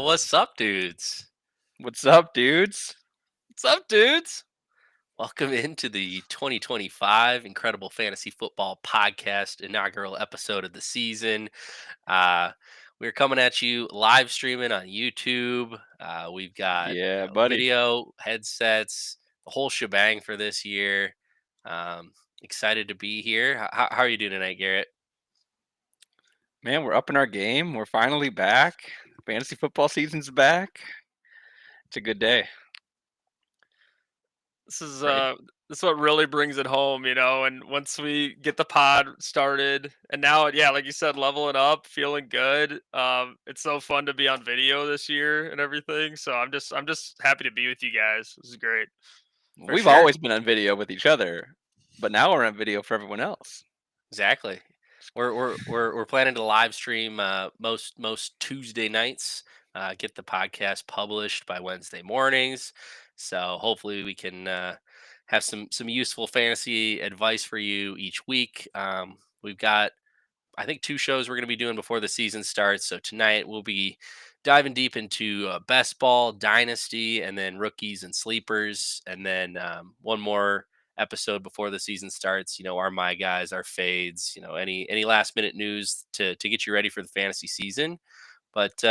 What's up, dudes? What's up, dudes? What's up, dudes? Welcome into the 2025 Incredible Fantasy Football Podcast inaugural episode of the season. Uh, we're coming at you live streaming on YouTube. We've got Yeah, buddy. video, headsets, the whole shebang for this year. Um, Excited to be here. How are you doing tonight, Garrett? Man, we're up in our game. We're finally back. Fantasy football season's back. It's a good day. This is Right? uh this is what really brings it home, and once we get the pod started and now yeah, like you said, leveling up, feeling good. It's so fun to be on video this year and everything. So I'm just happy to be with you guys. This is great. For We've sure. always been on video with each other, but now we're on video for everyone else. Exactly. We're planning to live stream most Tuesday nights. Get the podcast published by Wednesday mornings. So hopefully we can have some useful fantasy advice for you each week. We've got I think two shows we're going to be doing before the season starts. So tonight we'll be diving deep into best ball, dynasty, and then rookies and sleepers, and then one more episode before the season starts. Our my guys, our fades. Any last minute news to get you ready for the fantasy season. But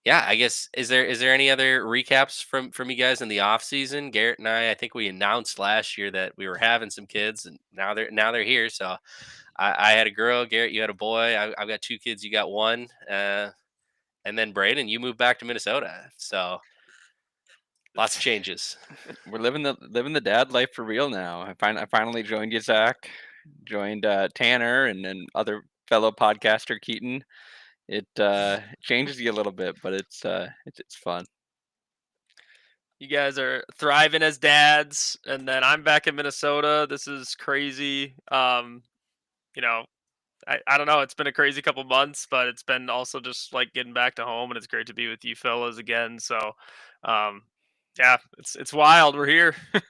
yeah, I guess is there any other recaps from you guys in the off season? Garrett and I think we announced last year that we were having some kids, and now they're here. So I had a girl, Garrett, you had a boy. I've got two kids, you got one. And then Braden, you moved back to Minnesota. So lots of changes. We're living the dad life for real now. I finally joined you, Zach. Joined Tanner and then other fellow podcaster Keaton. It changes you a little bit, but it's fun. You guys are thriving as dads, and then I'm back in Minnesota. This is crazy. You know, I don't know. It's been a crazy couple months, but it's been also just like getting back to home, and it's great to be with you fellas again. So, um, yeah, it's wild. We're here. We,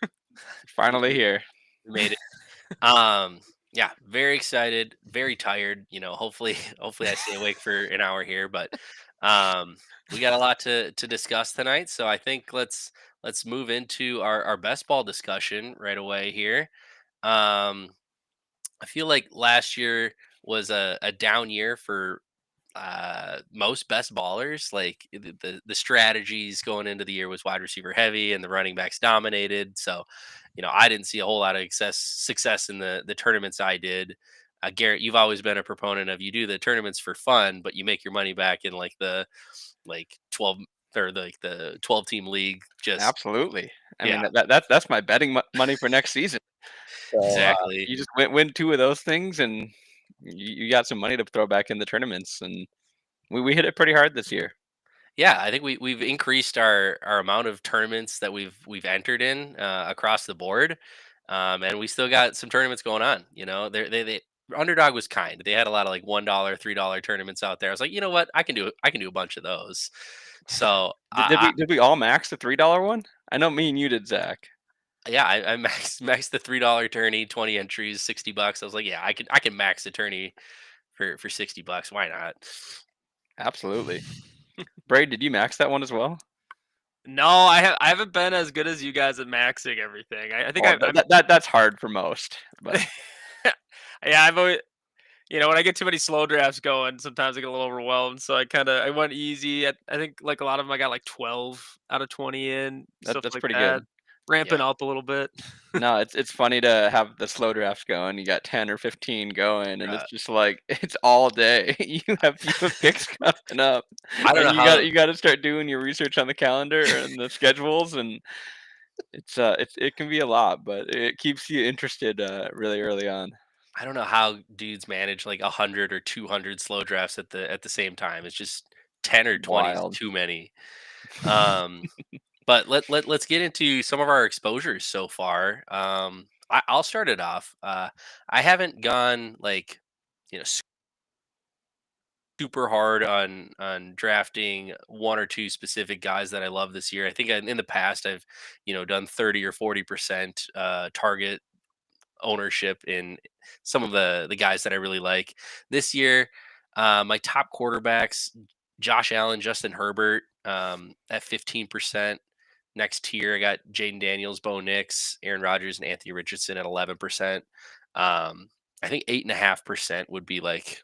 Finally we here. we made it. Um, yeah, very excited, very tired. Hopefully I stay awake for an hour here, but um, we got a lot to discuss tonight. So I think let's move into our best ball discussion right away here. Um, I feel like last year was a down year for most best ballers. Like the strategies going into the year was wide receiver heavy and the running backs dominated. So, I didn't see a whole lot of success in the tournaments I did. Garrett, you've always been a proponent of you do the tournaments for fun, but you make your money back in like the 12 or like the 12 team league. Just Absolutely. I mean yeah, that's my betting money for next season. So exactly. you just win two of those things, and you got some money to throw back in the tournaments, and we hit it pretty hard this year. Yeah, I think we've increased our amount of tournaments that we've entered in across the board, and we still got some tournaments going on. They Underdog was kind. They had a lot of like $1, $3 tournaments out there. I was like, you know what, I can do a bunch of those. So Did we all max the $3 one? I know me and you did, Zach. yeah, I maxed the $3 tourney, 20 entries, $60. I was like, yeah, I can max the tourney for $60. Why not? Absolutely. Braid, did you max that one as well? No, I haven't been as good as you guys at maxing everything. I think Well, that's hard for most, but yeah, I've always when I get too many slow drafts going, sometimes I get a little overwhelmed. So I went easy. I think like a lot of them I got like 12 out of 20 in stuff that's like pretty that, good. ramping Yeah. up a little bit. No, it's funny to have the slow drafts going. You got 10 or 15 going, and it's just like it's all day. You have picks coming up, I don't and know you got how you got to start doing your research on the calendar and the schedules, and it can be a lot, but it keeps you interested really early on. I don't know how dudes manage like 100 or 200 slow drafts at the same time. It's just 10 or 20 is Wild. too many. Um, but let's get into some of our exposures so far. I'll start it off. I haven't gone like super hard on drafting one or two specific guys that I love this year. I think in the past I've done 30 or 40% target ownership in some of the guys that I really like. This year, My top quarterbacks: Josh Allen, Justin Herbert, at 15%. Next tier, I got Jaden Daniels, Bo Nix, Aaron Rodgers, and Anthony Richardson at 11%. I think 8.5% would be like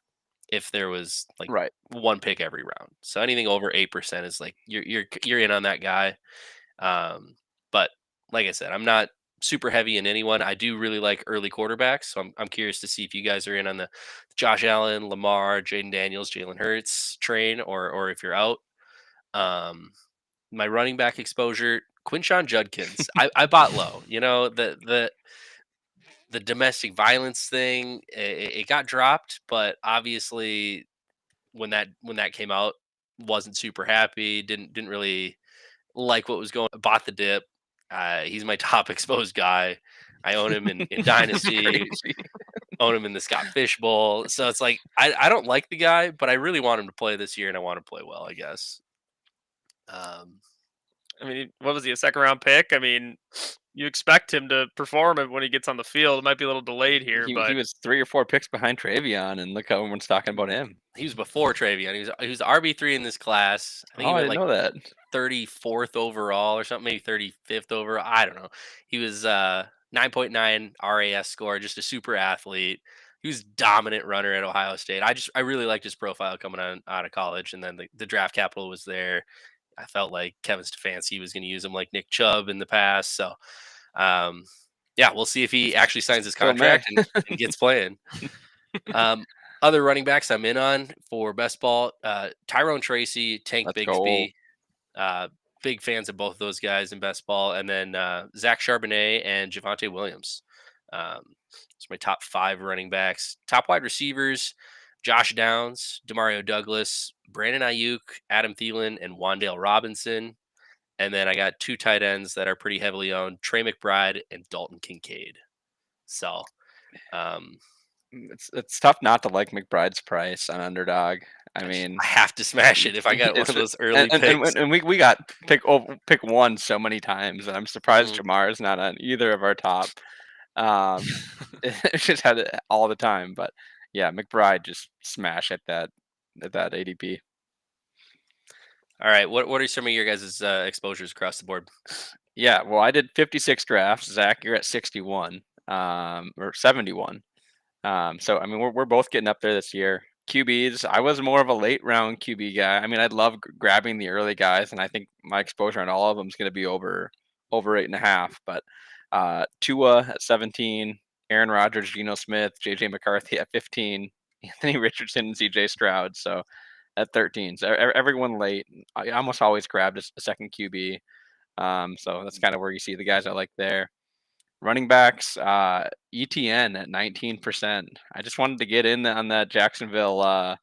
if there was like Right. one pick every round. So anything over 8% is like you're in on that guy. But like I said, I'm not super heavy in anyone. I do really like early quarterbacks, so I'm curious to see if you guys are in on the Josh Allen, Lamar, Jaden Daniels, Jalen Hurts train, or if you're out. Um, my running back exposure, Quinshawn Judkins. I bought low. You know, the domestic violence thing, it got dropped, but obviously when that came out, wasn't super happy. Didn't really like what was going. Bought the dip. He's my top exposed guy. I own him in It's Dynasty. crazy. Own him in the Scott Fish Bowl. So it's like I don't like the guy, but I really want him to play this year, and I want him to play well. I guess. Um, I mean, what was he, a second round pick? I mean, you expect him to perform when he gets on the field. It might be a little delayed here, He but was 3 or 4 picks behind Travion, and look how everyone's talking about him. he was before Travion. He was RB3 in this class. I think Oh, he I went didn't like know that. 34th overall or something, maybe 35th overall. I don't know. He was 9.9 RAS score, just a super athlete. He was dominant runner at Ohio State. I really liked his profile coming on out of college, and then the draft capital was there. I felt like Kevin Stefanski was going to use him like Nick Chubb in the past. So, um, yeah, we'll see if he actually signs his Still may. contract and gets playing. Um, Other running backs I'm in on for best ball: Tyrone Tracy, Tank Let's go. Bigsby. Uh, Big fans of both of those guys in best ball, and then Zach Charbonnet and Javante Williams. It's my top 5 running backs. Top wide receivers: Josh Downs, Demario Douglas, Brandon Ayuk, Adam Thielen, and Wandale Robinson. And then I got 2 tight ends that are pretty heavily owned: Trey McBride and Dalton Kincaid. So, um, It's tough not to like McBride's price on Underdog. I mean, I have to smash it if I got one it's of those early picks. and we got pick one so many times, and I'm surprised Mm. Jamar is not on either of our top. It's just had it all the time, but yeah, McBride just smash at that ADP. All right, what are some of your guys' exposures across the board? Yeah, well, I did 56 drafts. Zach, you're at 61, or 71. So I mean, we're both getting up there this year. QBs, I was more of a late round QB guy. I mean, I'd love grabbing the early guys, and I think my exposure on all of them is going to be over 8.5. But Tua at 17, Aaron Rodgers, Geno Smith, JJ McCarthy at 15, Anthony Richardson, and CJ Stroud. So at 13, so everyone late. I almost always grabbed a second QB. So that's kind of where you see the guys I like there. Running backs, ETN at 19%. I just wanted to get in on that Jacksonville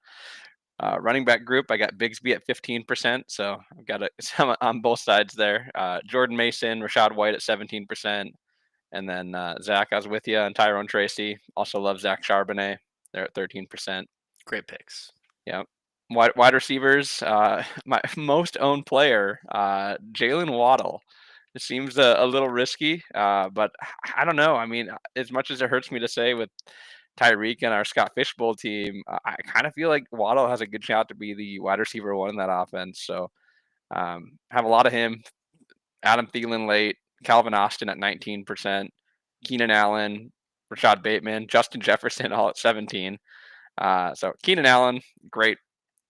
running back group. I got Bigsby at 15%, so I've got some on both sides there. Jordan Mason, Rashad White at 17%, and then Zach, I was with you, and Tyrone Tracy. Also love Zach Charbonnet. They're at 13%. Great picks. Yeah. Wide receivers, my most owned player, Jalen Waddle. It seems a little risky, but I don't know. I mean, as much as it hurts me to say with Tyreek and our Scott Fishbowl team, I kind of feel like Waddle has a good shot to be the wide receiver one in that offense. So have a lot of him. Adam Thielen late, Calvin Austin at 19%, Keenan Allen, Rashad Bateman, Justin Jefferson all at 17. So Keenan Allen, great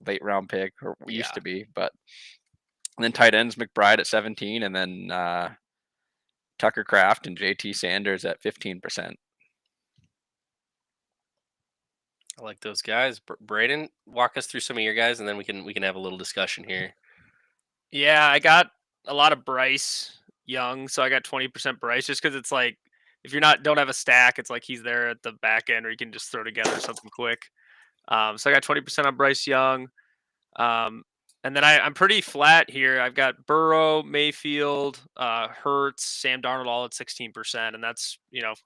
late round pick, or used Yeah. to be, but and then tight ends McBride at 17, and then Tucker Kraft and JT Sanders at 15%. I like those guys. Braden, walk us through some of your guys, and then we can have a little discussion here. yeah, I got a lot of Bryce Young, so I got 20% Bryce just because it's like if you're don't have a stack, it's like he's there at the back end, or you can just throw together something quick. So I got 20% on Bryce Young. And then I'm pretty flat here. I've got Burrow, Mayfield, Hurts, Sam Darnold all at 16%. And that's,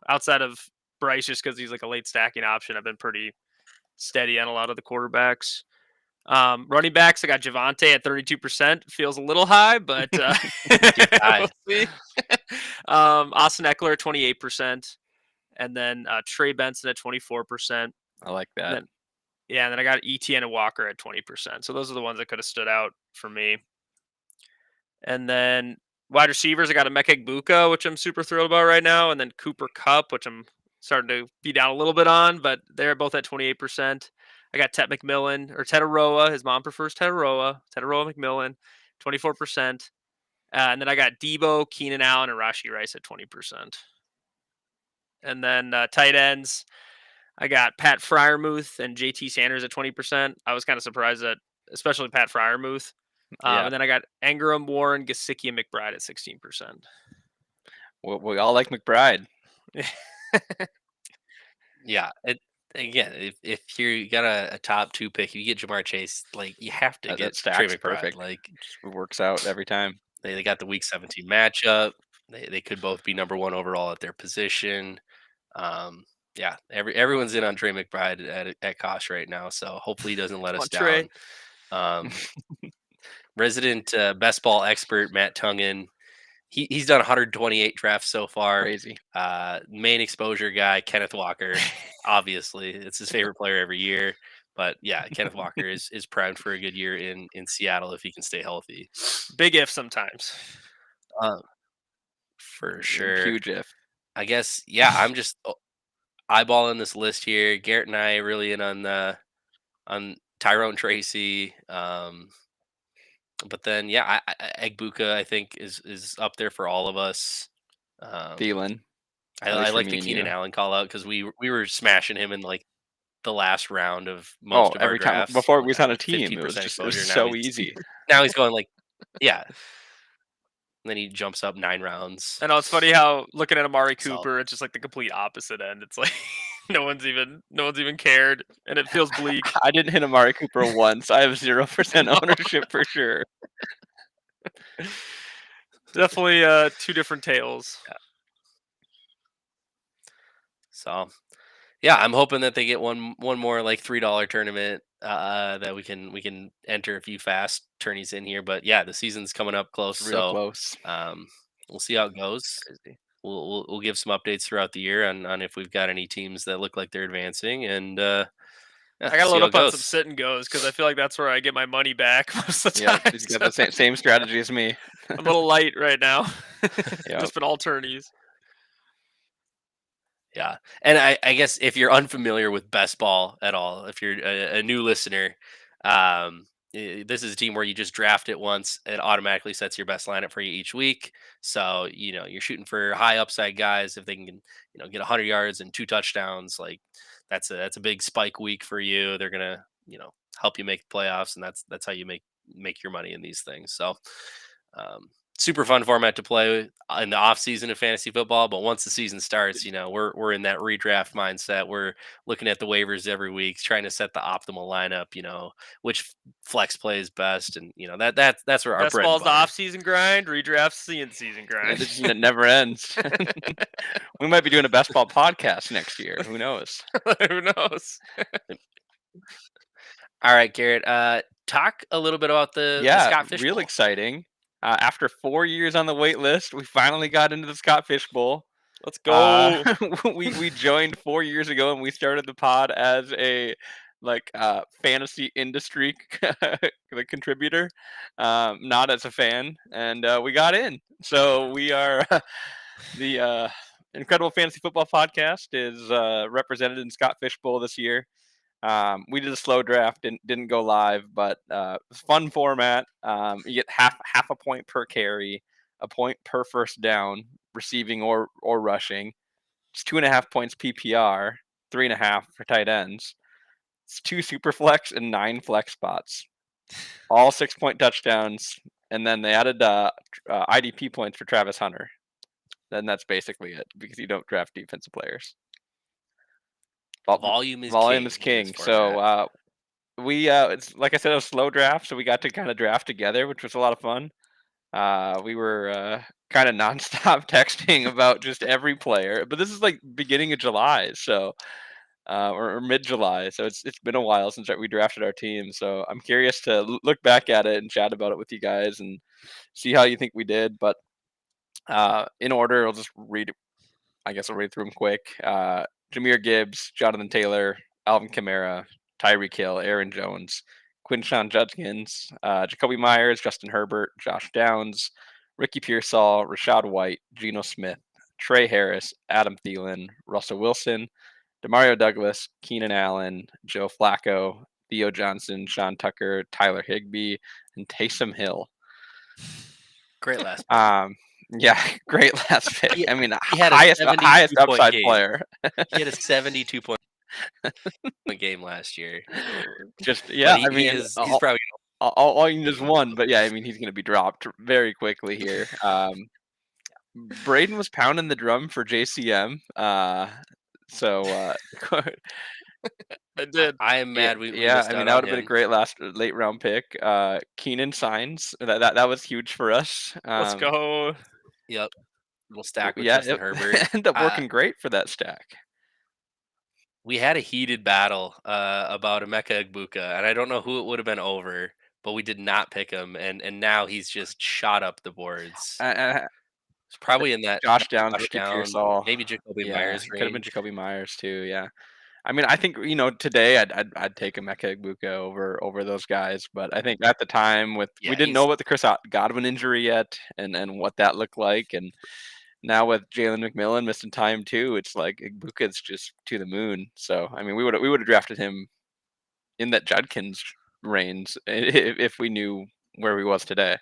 outside of Bryce, just because he's like a late stacking option, I've been pretty steady on a lot of the quarterbacks. Running backs, I got Javante at 32%. Feels a little high, but we'll see. Austin Eckler at 28%. And then Trey Benson at 24%. I like that. Yeah, and then I got ETN and Walker at 20%. So those are the ones that could have stood out for me. And then wide receivers, I got a Buka, which I'm super thrilled about right now, and then Cooper Cup, which I'm starting to be down a little bit on, but they're both at 28%. I got Ted McMillan or Ted Aroa. His mom prefers Ted Aroa. Ted Aroa McMillan, 24%. And then I got Debo, Keenan Allen, and Rashi Rice at 20%. And then tight ends, I got Pat Fryermuth and JT Sanders at 20%. I was kind of surprised that, especially Pat Fryermuth. Yeah. And then I got Engram, Warren, Gesicki, and McBride at 16%. We all like McBride. Yeah. Again, if you got a top 2 pick, you get Jamar Chase, like you have to That get Trey stack's McBride. perfect. Like Just works out every time. they got the week 17 matchup. They could both be number 1 overall at their position. Yeah, everyone's in on Trey McBride at cost right now, so hopefully he doesn't let us Trey. down. Resident best ball expert Matt Tungen, he's done 128 drafts so far. Crazy. Main exposure guy Kenneth Walker, obviously it's his favorite player every year. But yeah, Kenneth Walker is primed for a good year in Seattle if he can stay healthy. Big if sometimes. For sure. Huge if. I guess, yeah, I'm just eyeballing this list here. Garrett and I really in on Tyrone Tracy. But then, yeah, Egbuka I think is up there for all of us. Thielen. I like the Keenan Allen call out because we were smashing him in like the last round of most of our every time drafts before we was on a team. It was 50% just it was exposure. so easy. Now he's going like, yeah. And then he jumps up 9 rounds. I know it's funny how looking at Amari So- Cooper, it's just like the complete opposite end. It's like no one's even cared, and it feels bleak. I didn't hit Amari Cooper once. I have 0% ownership for sure. Definitely 2 different tales. So, yeah, I'm hoping that they get one more like $3 tournament that we can enter a few fast tourneys in here. But yeah, the season's coming up close, It's real close. We'll see how it goes. Crazy. We'll give some updates throughout the year on if we've got any teams that look like they're advancing, and yeah, I gotta see load how up it on goes. some sit and goes because I feel like that's where I get my money back most of the Yeah, time. he's got the same strategy as me. I'm a little light right now. Yep. Just been all turnies. Yeah, and I guess if you're unfamiliar with best ball at all, if you're a new listener, this is a team where you just draft it once, it automatically sets your best lineup for you each week. So you're shooting for high upside guys if they can get 100 yards and 2 touchdowns. Like that's a big spike week for you. They're gonna help you make the playoffs, and that's how you make your money in these things. So. Super fun format to play in the off season of fantasy football, but once the season starts, we're in that redraft mindset. We're looking at the waivers every week, trying to set the optimal lineup. Which flex plays best, and that's where our Best bread ball's and the butter. off-season grind, redraft's the in-season grind. It never ends. We might be doing a best ball podcast next year. Who knows? Who knows? All right, Garrett. Talk a little bit about the Scott Fish real Bowl. exciting. After 4 years on the wait list, we finally got into the Scott Fish Bowl. Let's go. We joined 4 years ago, and we started the pod as a fantasy industry contributor, not as a fan, and we got in. So we are the Incredible Fantasy Football Podcast is represented in Scott Fish Bowl this year. We did a slow draft, didn't go live, but fun format. You get half a point per carry, a point per first down, receiving or rushing. It's 2.5 points PPR, 3.5 for tight ends. It's 2 super flex and 9 flex spots, all 6-point touchdowns, and then they added IDP points for Travis Hunter. Then that's basically it because you don't draft defensive players. Volume is king. So it's like I said, it was a slow draft, so we got to kind of draft together, which was a lot of fun. We were kind of nonstop texting about just every player, but this is like beginning of July, so or mid-July, so it's been a while since we drafted our team. So I'm curious to look back at it and chat about it with you guys and see how you think we did. But in order, I'll just read. I guess I'll read through them quick. Jameer Gibbs, Jonathan Taylor, Alvin Kamara, Tyreek Hill, Aaron Jones, Quinshawn Judkins, Jacoby Myers, Justin Herbert, Josh Downs, Ricky Pearsall, Rashad White, Geno Smith, Trey Harris, Adam Thielen, Russell Wilson, Demario Douglas, Keenan Allen, Joe Flacco, Theo Johnson, Sean Tucker, Tyler Higbee, and Taysom Hill. Great last pick. Yeah, great last pick. He, I mean, he had a highest 72-point upside game. player. He had a 72-point game last year. Just yeah, But I mean, he's probably all you need is one, but yeah, I mean, he's going to be dropped very quickly here. Braden was pounding the drum for JCM. So I did. I am mad we yeah, missed I mean out that on would have been a him. great late round pick. Keenan signs that was huge for us. Let's go. Yep. We'll stack with Yeah, Justin Herbert. ended up working great for that stack. We had a heated battle about Emeka Egbuka, and I don't know who it would have been over, but we did not pick him, and now he's just shot up the boards. It's probably in that Josh Downs, Ricky touchdown, Pearsall, maybe Jacoby yeah, Myers could have been range. Jacoby Myers too. Yeah, I mean, I think today I'd take Emeka Egbuka over those guys, but I think at the time we didn't know about the Chris Godwin injury yet and what that looked like, and now with Jalen McMillan missing time too, it's like Egbuka's just to the moon. So I mean, we would have drafted him in that Judkins range if we knew where he was today.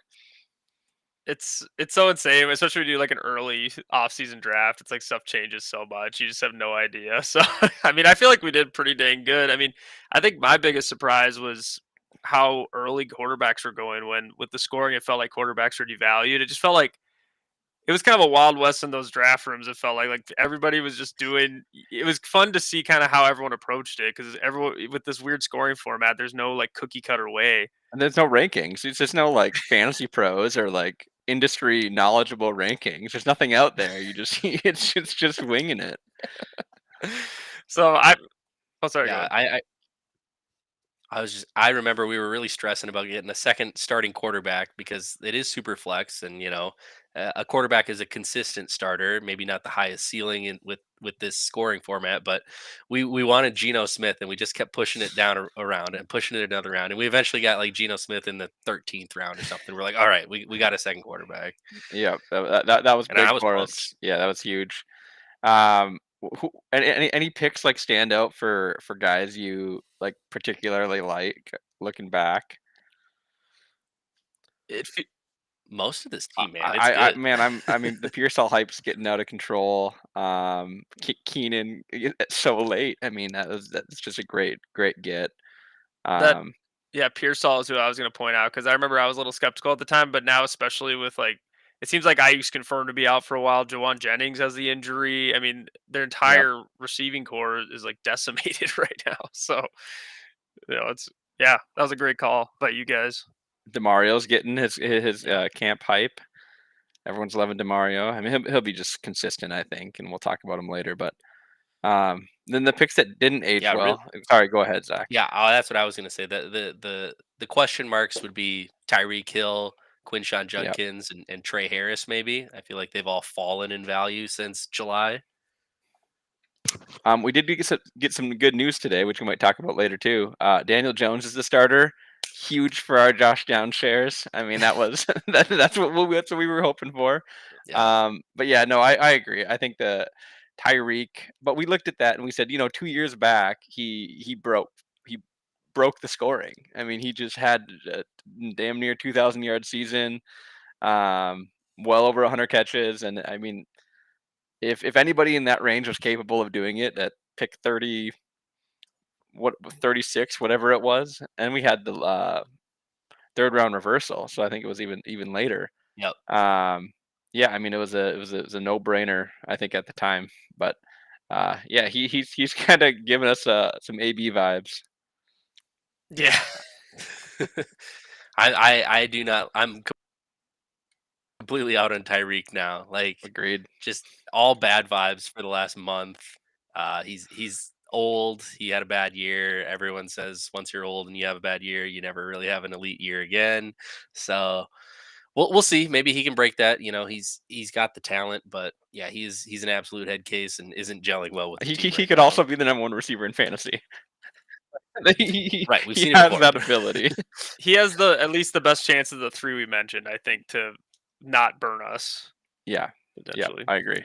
It's so insane, especially when you do like an early off-season draft. It's like stuff changes so much. You just have no idea. So I mean, I feel like we did pretty dang good. I mean, I think my biggest surprise was how early quarterbacks were going. When with the scoring, it felt like quarterbacks were devalued. It just felt like it was kind of a wild west in those draft rooms. It felt like everybody was just doing. It was fun to see kind of how everyone approached it, because everyone with this weird scoring format, there's no like cookie cutter way. And there's no rankings. It's just no like fantasy pros or like industry knowledgeable rankings. There's nothing out there. You just it's just winging it. So sorry. Yeah, I remember we were really stressing about getting a second starting quarterback because it is super flex, and a quarterback is a consistent starter, maybe not the highest ceiling with this scoring format, but we wanted Geno Smith, and we just kept pushing it down around and pushing it another round, and we eventually got like Geno Smith in the 13th round or something. We're like, all right, we got a second quarterback. Yeah, that was big for pumped. us. Yeah, that was huge. Any picks like stand out for guys you like particularly like looking back? Most of this team, man, it's I mean, the Pearsall hype's getting out of control. Keenan so late. I mean, that's just a great get. Yeah, Pearsall is who I was going to point out, because I remember I was a little skeptical at the time, but now especially with like, it seems like Ayuk's confirmed to be out for a while. Jawan Jennings has the injury. I mean, their entire receiving core is like decimated right now. So, that was a great call by you guys. DeMario's getting his camp hype. Everyone's loving DeMario. I mean, he'll be just consistent, I think, and we'll talk about him later. But then the picks that didn't age well. Sorry, go ahead, Zach. Yeah, that's what I was going to say. The question marks would be Tyreek Hill, Quinshawn Judkins, and Trey Harris. Maybe I feel like they've all fallen in value since July. We did get some good news today, which we might talk about later too. Daniel Jones is the starter. Huge for our Josh Downs shares. I mean, that was that's what we were hoping for. Yeah. But yeah, no, I agree. I think the Tyreek, but we looked at that and we said, 2 years back, he broke the scoring. I mean, he just had a damn near 2,000 yard season, well over 100 catches, and I mean, if anybody in that range was capable of doing it at pick 36, whatever it was, and we had the third round reversal, so I think it was even later. Yep. Yeah, I mean, it was a no brainer, I think, at the time. But yeah, he's kind of giving us some AB vibes. Yeah. I do not. I'm completely out on Tyreek now. Like, agreed. Just all bad vibes for the last month. He's old. He had a bad year. Everyone says once you're old and you have a bad year, you never really have an elite year again. So we'll see. Maybe he can break that. He's got the talent, but yeah, he's an absolute head case and isn't gelling well with the team He could also be the number one receiver in fantasy. Right, we've He seen it has before. that ability. He has at least the best chance of the three we mentioned, I think, to not burn us Yeah, yeah, potentially. I agree.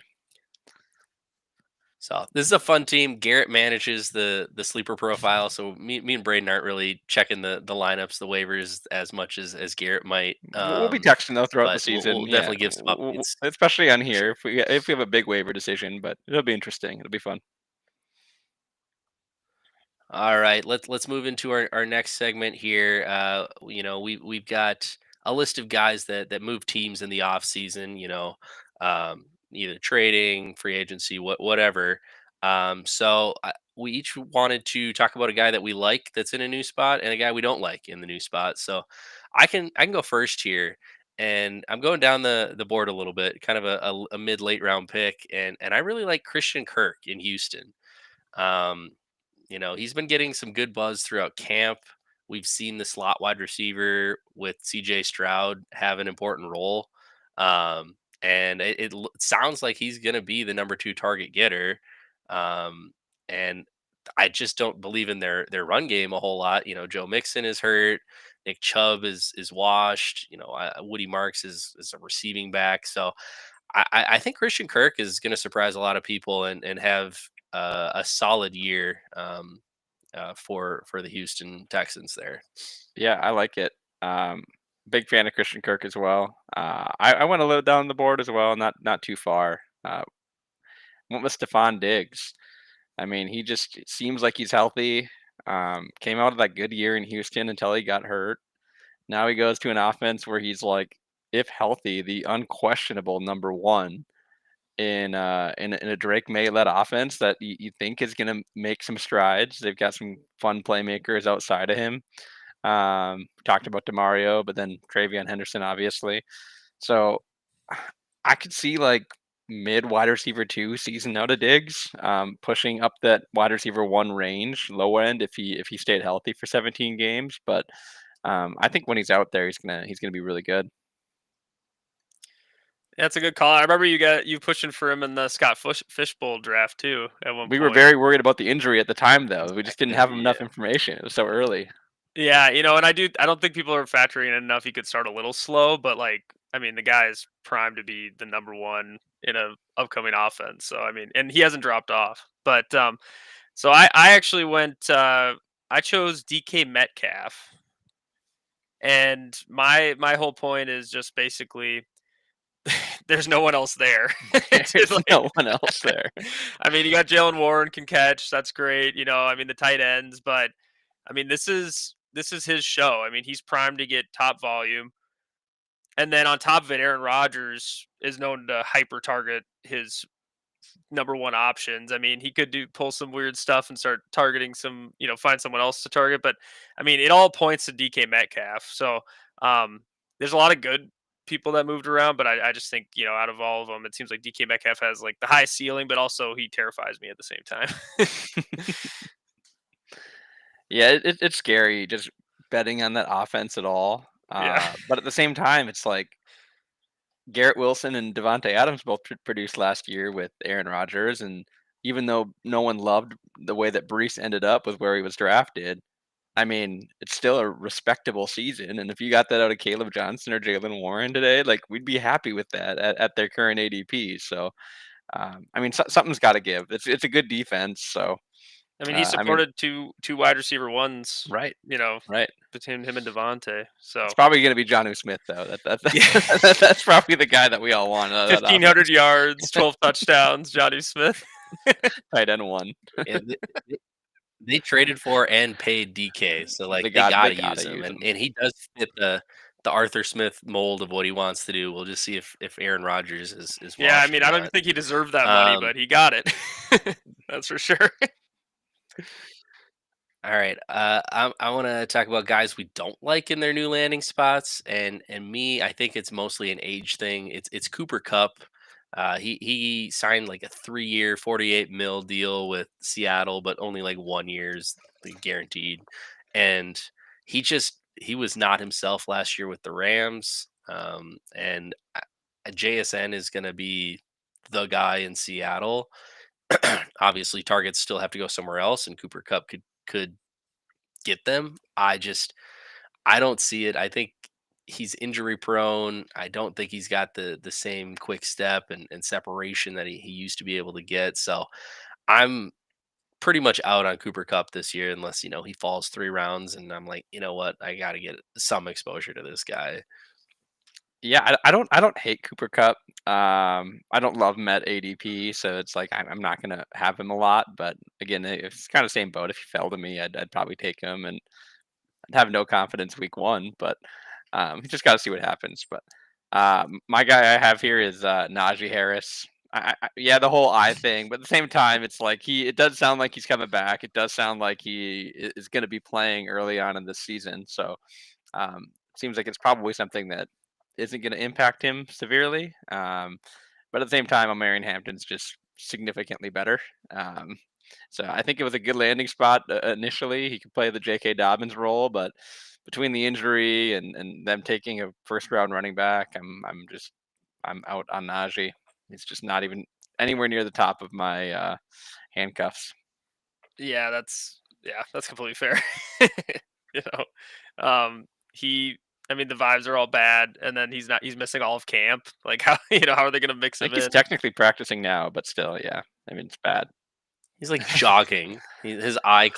So this is a fun team. Garrett manages the sleeper profile, so me and Braden aren't really checking the lineups, the waivers as much as Garrett might. We'll be texting though throughout the But we'll season. Yeah, definitely give some updates. especially on here if we have a big waiver decision, but it'll be interesting. It'll be fun. All right, let's move into our next segment here. We've got a list of guys that move teams in the off season. Either trading, free agency, whatever. We each wanted to talk about a guy that we like that's in a new spot and a guy we don't like in the new spot. So I can go first here, and I'm going down the board a little bit, kind of a mid late round pick, and I really like Christian Kirk in Houston. Um, he's been getting some good buzz throughout camp. We've seen the slot wide receiver with CJ Stroud have an important role. And it sounds like he's going to be the number two target getter. And I just don't believe in their run game a whole lot. Joe Mixon is hurt. Nick Chubb is washed. Woody Marks is a receiving back. So I think Christian Kirk is going to surprise a lot of people and have a solid year for the Houston Texans there. Yeah, I like it. Big fan of Christian Kirk as well. I went a little down the board as well, not too far. Went with Stephon Diggs. I mean, he just seems like he's healthy. Came out of that good year in Houston until he got hurt. Now he goes to an offense where he's like, if healthy, the unquestionable number one in a Drake May led offense that you think is going to make some strides. They've got some fun playmakers outside of him. Talked about Demario, but then Travion Henderson, obviously. So I could see like mid wide receiver two season out of Diggs, pushing up that wide receiver one range, low end if he stayed healthy for 17 games. But I think when he's out there, he's gonna be really good. That's a good call. I remember you pushing for him in the Scott Fishbowl draft too at one We were point. very worried about the injury at the time, though. We just didn't have enough Yeah. information. It was so early. Yeah, and I don't think people are factoring in enough. He could start a little slow, but I mean, the guy is primed to be the number one in a upcoming offense. So I mean, and he hasn't dropped off. But so I actually went. I chose DK Metcalf, and my whole point is just basically there's no one else there. There's no one else there. I mean, you got Jalen Warren can catch. That's great. I mean the tight ends, but I mean this is his show. I mean he's primed to get top volume, and then on top of it, Aaron Rodgers is known to hyper target his number one options. I mean he could pull some weird stuff and start targeting some, find someone else to target. But I mean it all points to DK Metcalf. So there's a lot of good people that moved around, but I just think out of all of them, it seems like DK Metcalf has like the highest ceiling, but also he terrifies me at the same time. Yeah, it's scary just betting on that offense at all. Yeah. But at the same time, it's like Garrett Wilson and Devontae Adams both produced last year with Aaron Rodgers, and even though no one loved the way that Brees ended up with where he was drafted, I mean, it's still a respectable season. And if you got that out of Caleb Johnson or Jalen Warren today, like we'd be happy with that at their current ADP. So, I mean, something's got to give. It's a good defense. So, I mean, he I mean, supported two wide receiver ones, right, you know, right. between him and Devontae. So It's probably going to be Jonnu Smith though. yeah. That's probably the guy that we all want. 1,500 yards, 12 touchdowns, Johnny Smith. Tight end one. Yeah, they traded for and paid DK, so like They they got gotta they gotta use him, use him. and he does fit the Arthur Smith mold of what he wants to do. We'll just see if Aaron Rodgers is Yeah, I washed mean, or I don't not. think he deserved that money, Um, but he got it. That's for sure. all right, I want to talk about guys we don't like in their new landing spots, and me, I think it's mostly an age thing. It's Cooper Cup. He signed like a 3-year, 48 mil deal with Seattle, but only like 1 year's guaranteed. And he was not himself last year with the Rams. And JSN is going to be the guy in Seattle. Obviously, targets still have to go somewhere else, and Cooper Cup could get them. I don't see it. I think he's injury prone. I don't think he's got the same quick step and separation that he used to be able to get. So I'm pretty much out on Cooper Cup this year unless, he falls 3 rounds and I'm like, you know what, I got to get some exposure to this guy. Yeah, I don't hate Cooper Cup. I don't love him at ADP, so it's like I'm not gonna have him a lot. But again, it's kind of same boat. If he fell to me, I'd probably take him, and I'd have no confidence week one. But you just got to see what happens. But my guy I have here is Najee Harris. Yeah, the whole eye thing, but at the same time, it's like it does sound like he's coming back. It does sound like he is going to be playing early on in this season. So seems like it's probably something that isn't going to impact him severely. But at the same time, Marion Hampton's just significantly better. Um, so I think it was a good landing spot initially. He could play the J.K. Dobbins role, but between the injury and them taking a first round running back, I'm out on Najee. It's just not even anywhere near the top of my handcuffs. Yeah, that's completely fair. you he I mean the vibes are all bad, and then he's missing all of camp. Like how how are they gonna mix I him think he's in? technically practicing now, but still, yeah. I mean, it's bad. He's like jogging. His eye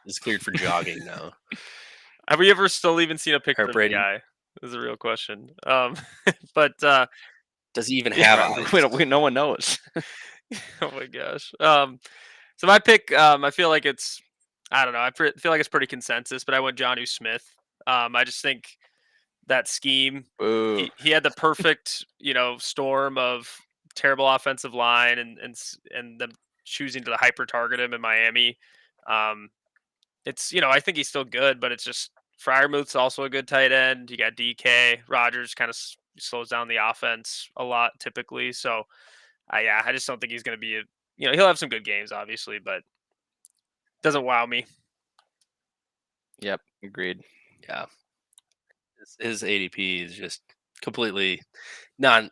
is cleared for jogging now. Have we ever still even seen a picture of the Braden, guy? Is a real question. But does he even have Yeah. eyes? No one knows. oh my gosh. So my pick, I feel like I don't know. Feel like it's pretty consensus, but I went Jonnu Smith. I just think that scheme. Boo. He had the perfect storm of terrible offensive line and them choosing to hyper target him in Miami. It's I think he's still good, but it's just Fryermuth's also a good tight end. You got DK Rogers kind of slows down the offense a lot typically. So I just don't think he's going to be he'll have some good games obviously, but doesn't wow me. Yep, agreed. Yeah. His ADP is just completely not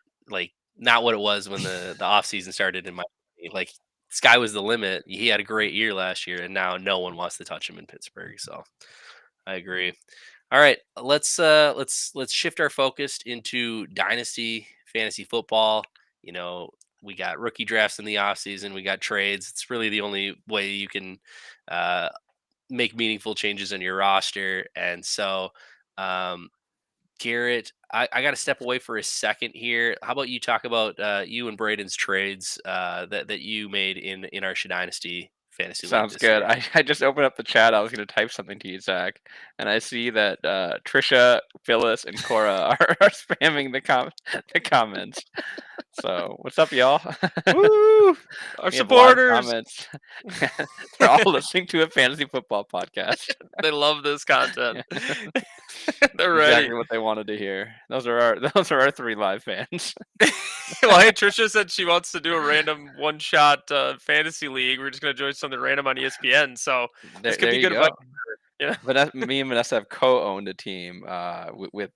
not what it was when the off season started in Miami. Like sky was the limit. He had a great year last year, and now no one wants to touch him in Pittsburgh. So I agree. All right, let's shift our focus into dynasty fantasy football. We got rookie drafts in the off season. We got trades. It's really the only way you can uh, make meaningful changes in your roster. And so, um, Garrett, I got to step away for a second here. How about you talk about you and Braden's trades that you made in our Dynasty fantasy league Sounds this good. year? I just opened up the chat. I was going to type something to you, Zach, and I see that Trisha, Phyllis, and Cora are spamming the comments. So what's up, y'all? Woo! Our We have live supporters. comments. They're all listening to a fantasy football podcast. They love this content. They're Exactly ready. what they wanted to hear. Those are our 3 live fans. Well, hey, Trisha said she wants to do a random one-shot fantasy league. We're just gonna join something random on ESPN. So this could There be you good. go. Yeah. Me and Vanessa have co-owned a team with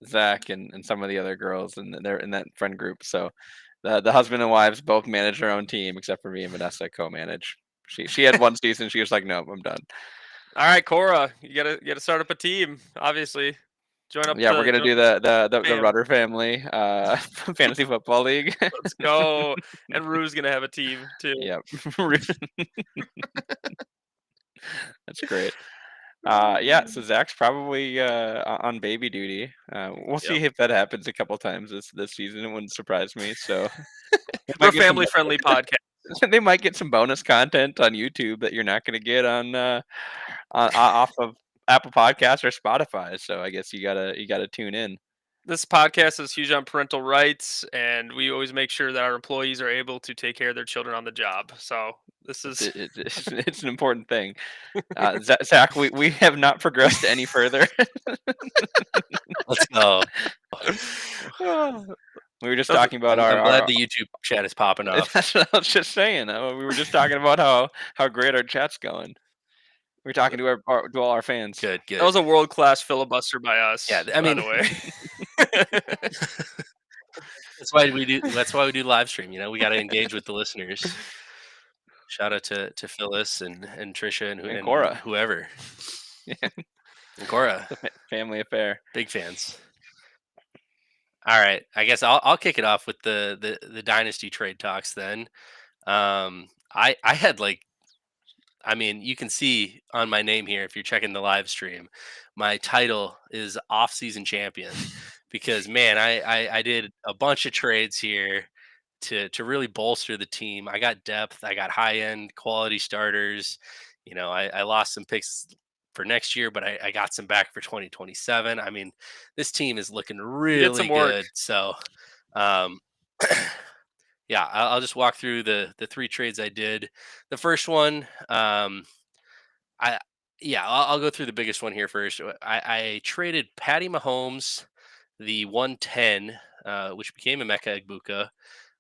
Zach and some of the other girls, and they're in that friend group. So the husband and wives both manage their own team, except for me and Vanessa co-manage. She had one season. She was like, "No, I'm done." All right, Cora, you gotta start up a team. Obviously, join up. Yeah, we're gonna do the fam. Rudder family fantasy football league. Let's go. And Rue's gonna have a team too. Yep. That's great. Yeah, so Zach's probably on baby duty. We'll see if that happens a couple times this season. It wouldn't surprise me. So We're a family-friendly podcast. they might get some bonus content on YouTube that you're not going to get on off of Apple Podcasts or Spotify. So I guess you gotta tune in. This podcast is huge on parental rights, and we always make sure that our employees are able to take care of their children on the job. So this is It's an important thing. Zach, we have not progressed any further. Let's go. We were just talking about I'm our glad the YouTube chat is popping off. That's what I was just saying. We were just talking about how great our chat's going. We're talking to to all our fans. Good. that was a world-class filibuster by us. Yeah, I mean, by the way. That's why we do live stream. We got to engage with the listeners. Shout out to Phyllis and Trisha And and Cora. whoever. Yeah, And Cora, it's a family affair. big fans. All right, I guess I'll kick it off with the dynasty trade talks then. I had like, I mean, you can see on my name here if you're checking the live stream, my title is off-season champion because man, I did a bunch of trades here to really bolster the team. I got depth, I got high-end quality starters. I lost some picks for next year, but I got some back for 2027. I mean, this team is looking You did some really work. good. So, um, yeah, I'll just walk through the three trades I did. The first one, I yeah, I'll go through the biggest one here first. I traded Patty Mahomes, the 110, which became a Mecca Egbuka,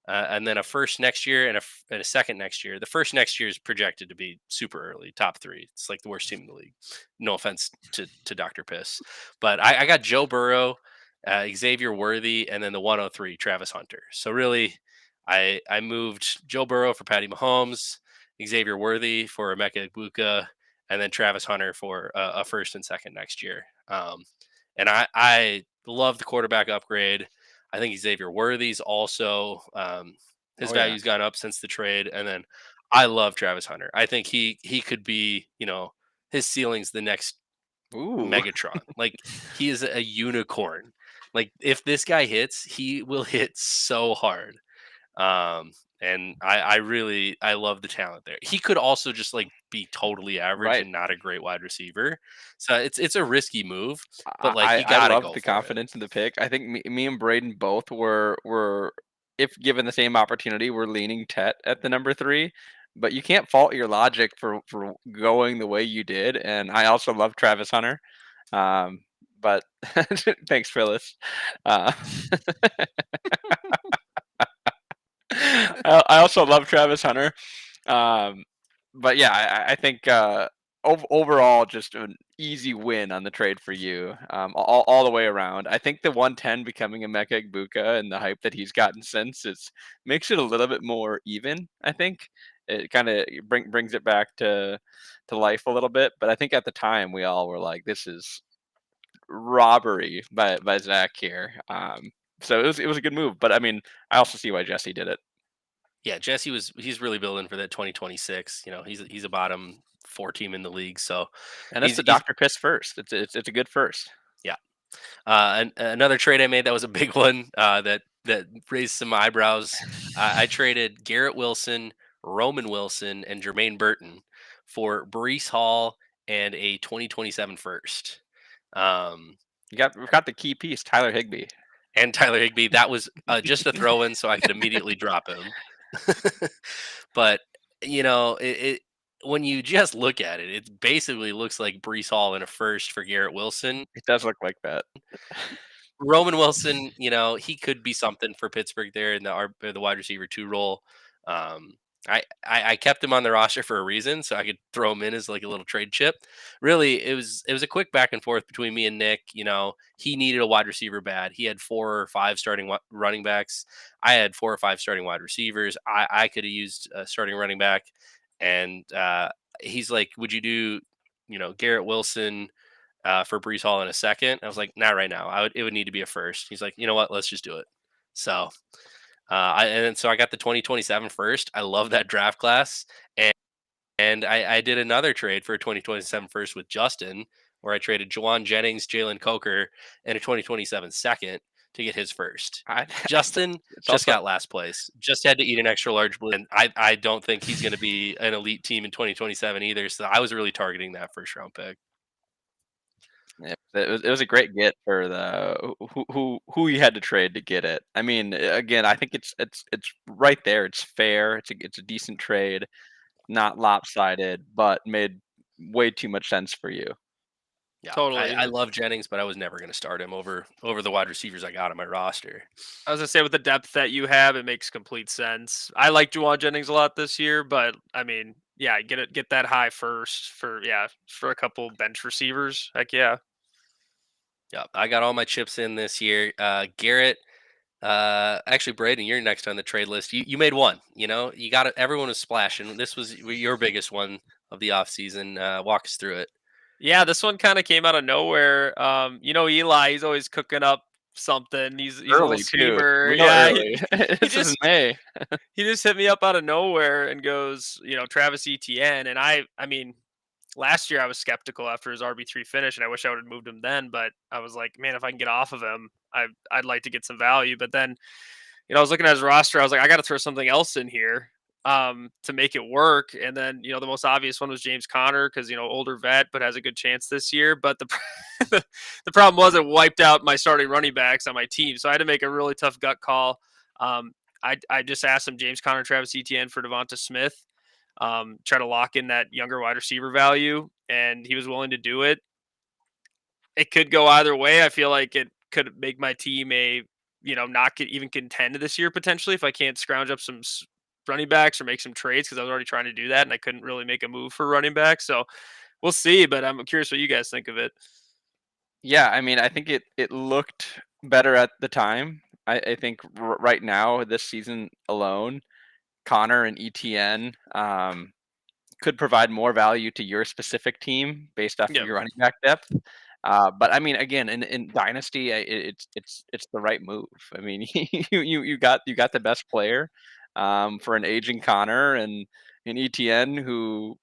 and then a first next year and a second next year. The first next year is projected to be super early, top three. It's like the worst team in the league. No offense to Dr. Piss, but I got Joe Burrow, Xavier Worthy, and then the 103 Travis Hunter. So really, I moved Joe Burrow for Patty Mahomes, Xavier Worthy for Emeka Egbuka, and then Travis Hunter for a first and second next year. And I love the quarterback upgrade. I think Xavier Worthy's also his Oh yeah. value's gone up since the trade, and then I love Travis Hunter. I think he could be, his ceiling's the next Ooh. Megatron. Like he is a unicorn. Like if this guy hits, he will hit so hard. And I really I love the talent there. He could also just like be totally average Right. and not a great wide receiver. So it's a risky move, but I like I you I gotta love go the for it. confidence in the pick. I think me and Braden both were if given the same opportunity, we're leaning Tet at the number 3, but you can't fault your logic for going the way you did, and I also love Travis Hunter. Um, but thanks, Phyllis. Uh, I also love Travis Hunter. Um, but yeah, I think overall, just an easy win on the trade for you, all the way around. I think the 110 becoming a Mecha Ibuka and the hype that he's gotten since makes it a little bit more even. I think it kind of brings it back to life a little bit. But I think at the time we all were like, this is robbery by Zach here. So it was a good move. But I mean, I also see why Jesse did it. Yeah, he's really building for that 2026. He's a bottom 4 team in the league, so And it's he's the he's Dr. Piss first. It's a good first. yeah. And another trade I made that was a big one that raised some eyebrows. I traded Garrett Wilson, Roman Wilson, and Jermaine Burton for Brees Hall and a 2027 first. Um, We've got the key piece, Tyler Higbee. and Tyler Higbee. That was just a throw in, so I could immediately drop him. But it when you just look at it, it basically looks like Brees Hall in a first for Garrett Wilson. It does look like that. Roman Wilson, he could be something for Pittsburgh there in the wide receiver 2 role. Um, I kept him on the roster for a reason, so I could throw him in as like a little trade chip. Really, it was a quick back and forth between me and Nick. He needed a wide receiver bad. He had 4 or 5 starting running backs. I had 4 or 5 starting wide receivers. I could have used a starting running back, and he's like, "Would you do, Garrett Wilson?" For Brees Hall in a second. I was like, not right now. It would need to be a first. He's like, you know what? Let's just do it. So, so I got the 2027 first. I love that draft class. And I did another trade for a 2027 first with Justin, where I traded Jawan Jennings, Jalen Coker, and a 2027 second to get his first. Justin It's just also got last place. Just had to eat an extra large blue. And I don't think he's going to be an elite team in 2027 either. So I was really targeting that first round pick. yeah, it was a great get for the who you had to trade to get it. I mean, again, I think it's right there. It's fair. It's a decent trade, not lopsided, but made way too much sense for you. Yeah, Totally. I love Jennings, but I was never going to start him over the wide receivers I got on my roster. I was gonna say with the depth that you have, it makes complete sense. I like Juwan Jennings a lot this year, but I mean, yeah, get that high first for a couple bench receivers. Heck yeah. Yeah, I got all my chips in this year. Garrett, Actually, Braden, you're next on the trade list. You made one. You got it. Everyone was splashing. This was your biggest one of the offseason. Walk us through it. Yeah, this one kind of came out of nowhere. Eli, he's always cooking up something. He's a little Early too, schemer. real Yeah, early. he This is in just May. he just hit me up out of nowhere and goes, Travis Etienne. And I mean, last year I was skeptical after his RB3 finish, and I wish I would have moved him then. But I was like, man, if I can get off of him, I'd like to get some value. But then, I was looking at his roster. I was like, I got to throw something else in here to make it work. And then, the most obvious one was James Conner because, older vet, but has a good chance this year. But the problem was it wiped out my starting running backs on my team. So I had to make a really tough gut call. I just asked him James Conner, Travis Etienne for Devonta Smith, try to lock in that younger wide receiver value. And he was willing to do it. It could go either way. I feel like it could make my team not get even contend this year potentially if I can't scrounge up some running backs or make some trades because I was already trying to do that and I couldn't really make a move for running back. So we'll see, but I'm curious what you guys think of it. Yeah, I mean, I think it looked better at the time. I think right now, this season alone, Connor and ETN could provide more value to your specific team based off of Yeah. your running back depth. But I mean, again, in Dynasty, it's the right move. I mean, you got the best player for an aging Connor and an ETN who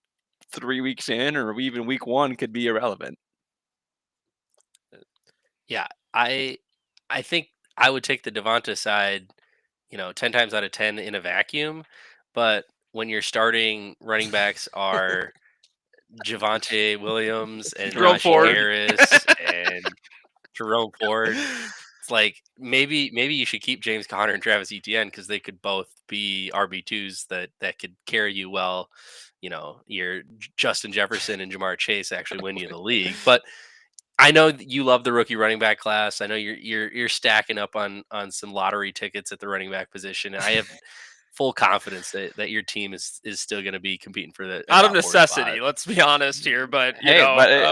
3 weeks in or even week one could be irrelevant. Yeah, I think I would take the Devonta side, 10 times out of 10 in a vacuum. But when your starting running backs are Javonte Williams and Jerome Najee Ford. Harris and Jerome Ford, it's like maybe you should keep James Conner and Travis Etienne because they could both be RB2s that could carry you well. Your Justin Jefferson and Jamar Chase actually win you the league. But I know that you love the rookie running back class. I know you're stacking up on some lottery tickets at the running back position. And I have full confidence that your team is still going to be competing for a Out of top 4 spot. necessity, let's be honest here, but Hey,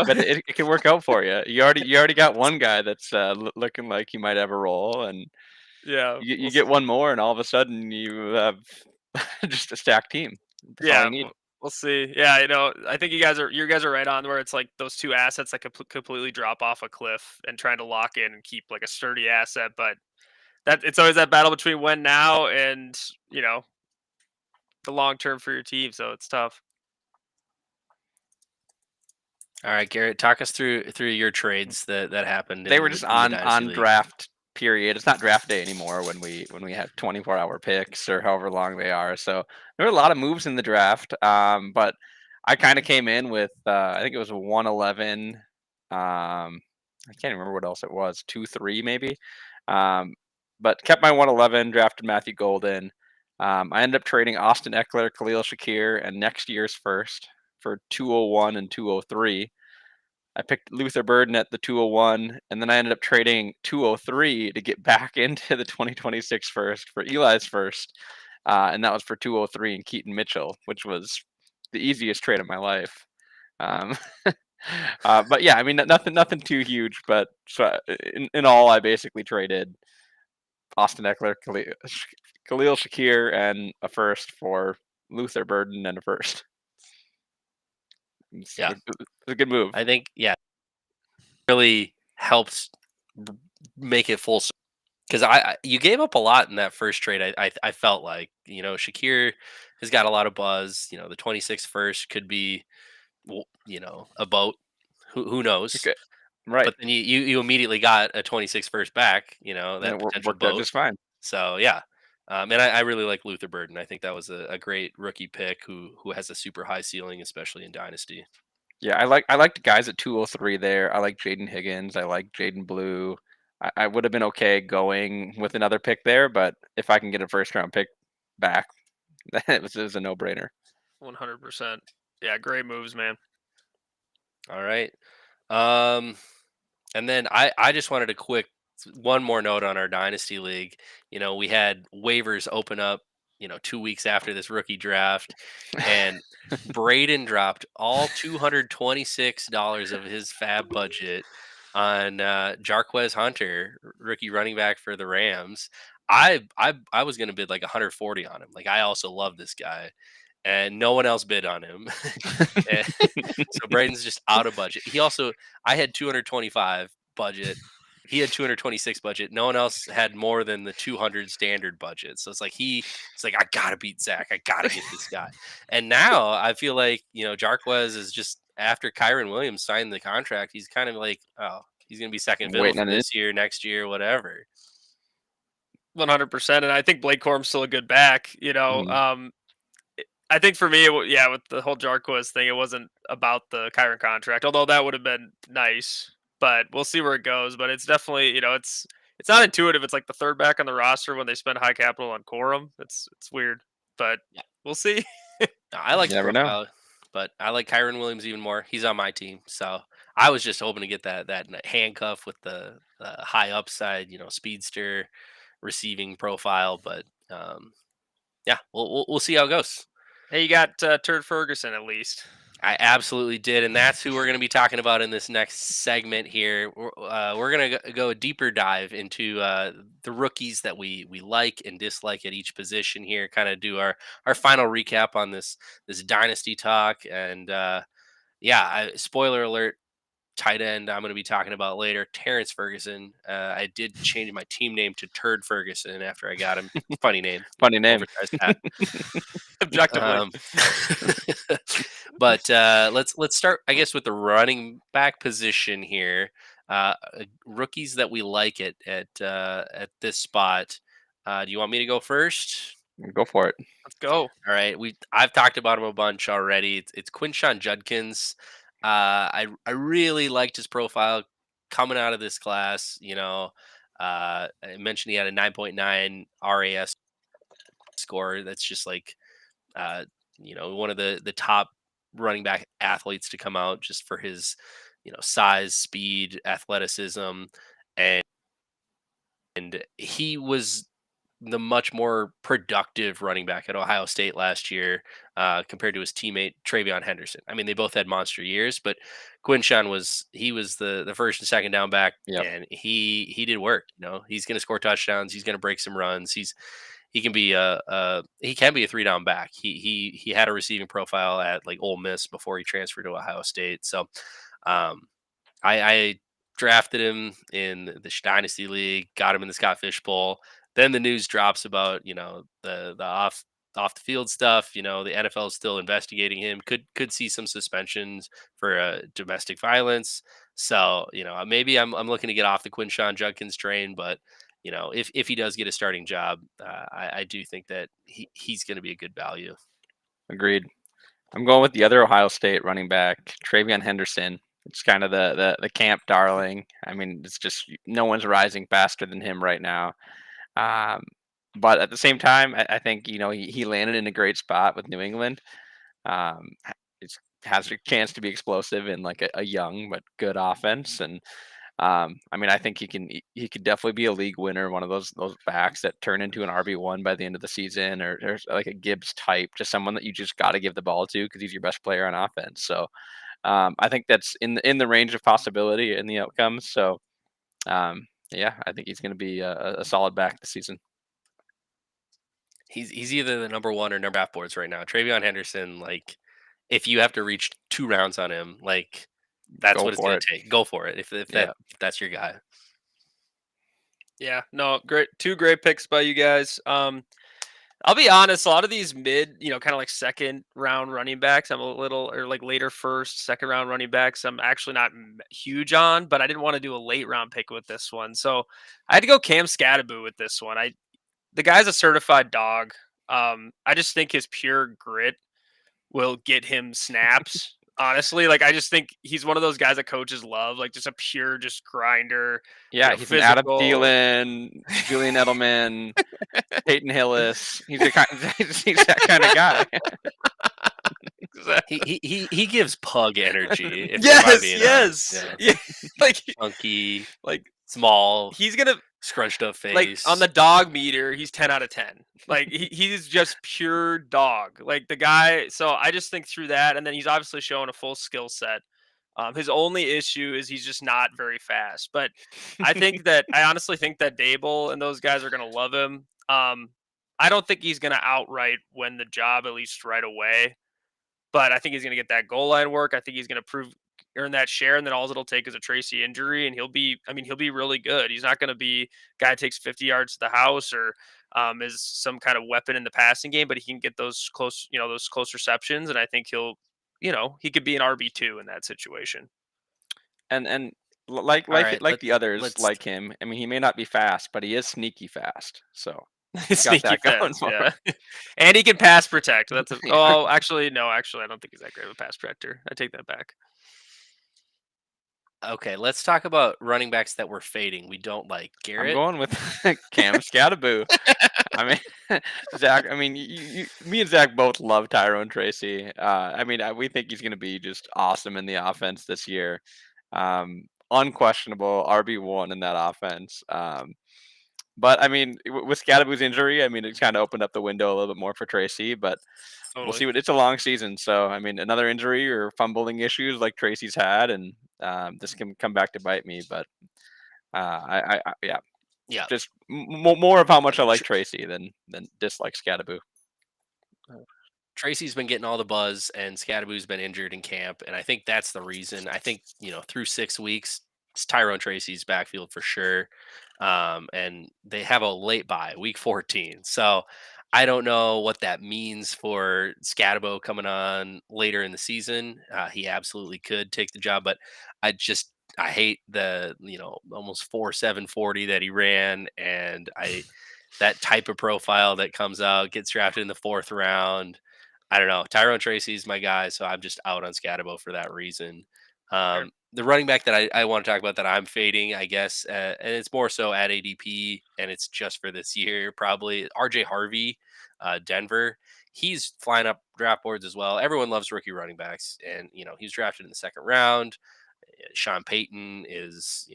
but it can work out for you. You already got one guy that's looking like he might have a role, and yeah, you get one more, and all of a sudden you have just a stacked team. That's all yeah, you need. we'll see. Yeah, I think you guys are right on where it's like those two assets that could completely drop off a cliff and trying to lock in and keep like a sturdy asset, but that it's always that battle between when now and the long term for your team. So it's tough. All right, Garrett, talk us through your trades that happened They in were the, just in the Dynasty on League. draft period. It's not draft day anymore when we have 24-hour picks or however long they are. So there were a lot of moves in the draft. But I kind of came in with I think it was a 111. I can't remember what else it was. 2-3 maybe. But kept my 111. Drafted Matthew Golden. I ended up trading Austin Eckler, Khalil Shakir, and next year's first for 201 and 203. I picked Luther Burden at the 201, and then I ended up trading 203 to get back into the 2026 first for Eli's first, and that was for 203 and Keaton Mitchell, which was the easiest trade of my life. Um, but yeah, I mean nothing too huge, but so in all, I basically traded Austin Eckler, Khalil Shakir, and a first for Luther Burden and a first. It's Yeah, a good move. I think really helps make it full because you gave up a lot in that first trade. I felt like Shakir has got a lot of buzz. The 26th first could be a boat. Who knows? Okay. Right. But then you immediately got a 26th first back. And That it potential worked out boat. just fine. So yeah. And I really like Luther Burden. I think that was a great rookie pick who has a super high ceiling, especially in Dynasty. Yeah, I liked guys at 203 there. I like Jaden Higgins. I like Jaden Blue. I would have been okay going with another pick there, but if I can get a first round pick back, it was a no brainer. 100%. Yeah, great moves, man. All right. And then I just wanted a one more note on our Dynasty League. We had waivers open up, 2 weeks after this rookie draft, and Braden dropped all $226 of his fab budget on Jarquez Hunter, rookie running back for the Rams. I was gonna bid like 140 on him. Like I also love this guy, and no one else bid on him. And so Braden's just out of budget. He also I had 225 budget. He had 226 budget. No one else had more than the 200 standard budget. So it's like I gotta beat Zach. I gotta get this guy. And now I feel like Jarquez is just after Kyron Williams signed the contract. He's kind of like, oh, he's gonna be second fiddle Waiting for on it. this year, next year, whatever. 100%. And I think Blake Corum's still a good back. I think for me, with the whole Jarquez thing, it wasn't about the Kyron contract, although that would have been nice. But we'll see where it goes. But it's definitely, it's not intuitive. It's like the third back on the roster when they spend high capital on Corum. It's weird, but Yeah. we'll see. I like You the never know. profile, but I like Kyron Williams even more. He's on my team, so I was just hoping to get that handcuff with the high upside, speedster receiving profile. But yeah, we'll see how it goes. Hey, you got Turd Ferguson at least. I absolutely did, and that's who we're going to be talking about in this next segment here. We're going to go a deeper dive into the rookies that we like and dislike at each position here. Kind of do our final recap on this dynasty talk, and spoiler alert. Tight end I'm going to be talking about later, Terrence Ferguson. I did change my team name to Turd Ferguson after I got him. Funny name. Funny name. Oversized hat. Objectively. But let's start, I guess, with the running back position here. Rookies that we like at this spot. Do you want me to go first? Go for it. Let's go. All right, I've talked about him a bunch already. It's Quinshon Judkins. I really liked his profile coming out of this class. I mentioned he had a 9.9 RAS score. That's just like one of the top running back athletes to come out just for his size, speed, athleticism, and he was the much more productive running back at Ohio State last year compared to his teammate Travion Henderson. I mean, they both had monster years, but Quinshon was the first and second down back, Yep. and he did work. He's going to score touchdowns. He's going to break some runs. He can be a 3-down back. He had a receiving profile at like Ole Miss before he transferred to Ohio State. So I drafted him in the Dynasty League, got him in the Scott Fish Bowl. Then the news drops about the off the field stuff. The NFL is still investigating him. Could see some suspensions for domestic violence. So maybe I'm looking to get off the Quinshon Judkins train, but if he does get a starting job, I do think that he's going to be a good value. Agreed. I'm going with the other Ohio State running back, Travion Henderson. It's kind of the camp darling. I mean, it's just no one's rising faster than him right now. But at the same time, I think he landed in a great spot with New England. It has a chance to be explosive in like a young but good offense, and I mean, I think he could definitely be a league winner, one of those backs that turn into an RB1 by the end of the season, or there's like a Gibbs type, just someone that you just got to give the ball to because he's your best player on offense. So I think that's in the range of possibility in the outcomes. So yeah, I think he's going to be a solid back this season. He's either the number one or number half boards right now. Travion Henderson, like if you have to reach 2 rounds on him, like that's what it's going to take. Go for it if that's your guy. Yeah, no, great. 2 great picks by you guys. I'll be honest, a lot of these mid, kind of like second round running backs, I'm a little, or like later first, second round running backs, I'm actually not huge on, but I didn't want to do a late round pick with this one. So I had to go Cam Scattaboo with this one. The guy's a certified dog. I just think his pure grit will get him snaps. Honestly, like I just think he's one of those guys that coaches love, like just a pure, just grinder. Yeah, he's an Adam Thielen, Julian Edelman, Peyton Hillis. He's that kind of guy. Exactly. He gives pug energy. Yes. Yeah. Like chunky, like small. He's gonna scrunched up face. Like on the dog meter, he's 10 out of 10. Like he's just pure dog. Like the guy. So I just think through that, and then he's obviously showing a full skill set. His only issue is he's just not very fast. But I honestly think that Dable and those guys are going to love him. I don't think he's going to outright win the job, at least right away. But I think he's going to get that goal line work. I think he's going to earn that share, and then all it'll take is a Tracy injury, and he'll be really good. He's not going to be a guy who takes 50 yards to the house or is some kind of weapon in the passing game, but he can get those close receptions, and I think he could be an RB2 in that situation. And All right, like the others let's like him. I mean, he may not be fast, but he is sneaky fast. So he's got Sneaky that going fast, for yeah. him. And he can pass protect. That's a Yeah. oh, actually, no, I don't think he's that great of a pass protector. I take that back. Okay, let's talk about running backs that we're fading. We don't like I'm Garrett. going with Cam Scattaboo. I mean, Zach. I mean, me and Zach both love Tyrone Tracy. I mean, we think he's going to be just awesome in the offense this year. Unquestionable RB1 in that offense. But I mean, with Scattaboo's injury, I mean, it's kind of opened up the window a little bit more for Tracy. But we'll see. It's a long season, so I mean, another injury or fumbling issues like Tracy's had, and this can come back to bite me. But yeah. Yeah. Just more of how much I like Tracy than dislike Scattaboo. Tracy's been getting all the buzz, and Scattaboo's been injured in camp, and I think that's the reason. I think through 6 weeks, it's Tyrone Tracy's backfield for sure, and they have a late bye, week 14. So I don't know what that means for Scatabo coming on later in the season. He absolutely could take the job, but I hate the almost 4.740 that he ran, and that type of profile that comes out, gets drafted in the 4th round. I don't know. Tyrone Tracy's my guy, so I'm just out on Scatabo for that reason. The running back that I want to talk about that I'm fading, I guess, and it's more so at ADP, and it's just for this year, probably RJ Harvey, Denver. He's flying up draft boards as well. Everyone loves rookie running backs, and he's drafted in the 2nd round. Sean Payton is,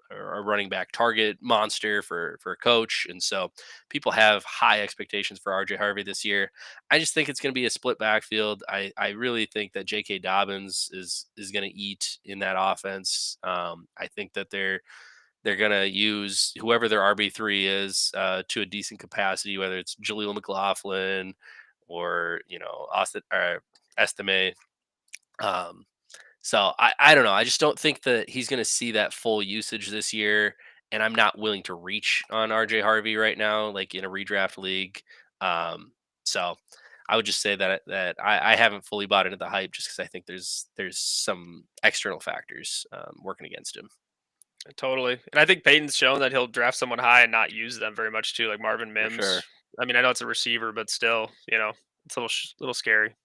a running back target monster for a coach. And so people have high expectations for RJ Harvey this year. I just think it's going to be a split backfield. I really think that J.K. Dobbins is going to eat in that offense. I think that they're going to use whoever their RB3 is to a decent capacity, whether it's Jaleel McLaughlin or, Austin or Estime. So I don't know. I just don't think that he's going to see that full usage this year, and I'm not willing to reach on RJ Harvey right now, like in a redraft league. So I would just say that I haven't fully bought into the hype just because I think there's some external factors working against him. Totally, and I think Peyton's shown that he'll draft someone high and not use them very much too, like Marvin Mims. Sure. I mean, I know it's a receiver, but still, it's a little scary.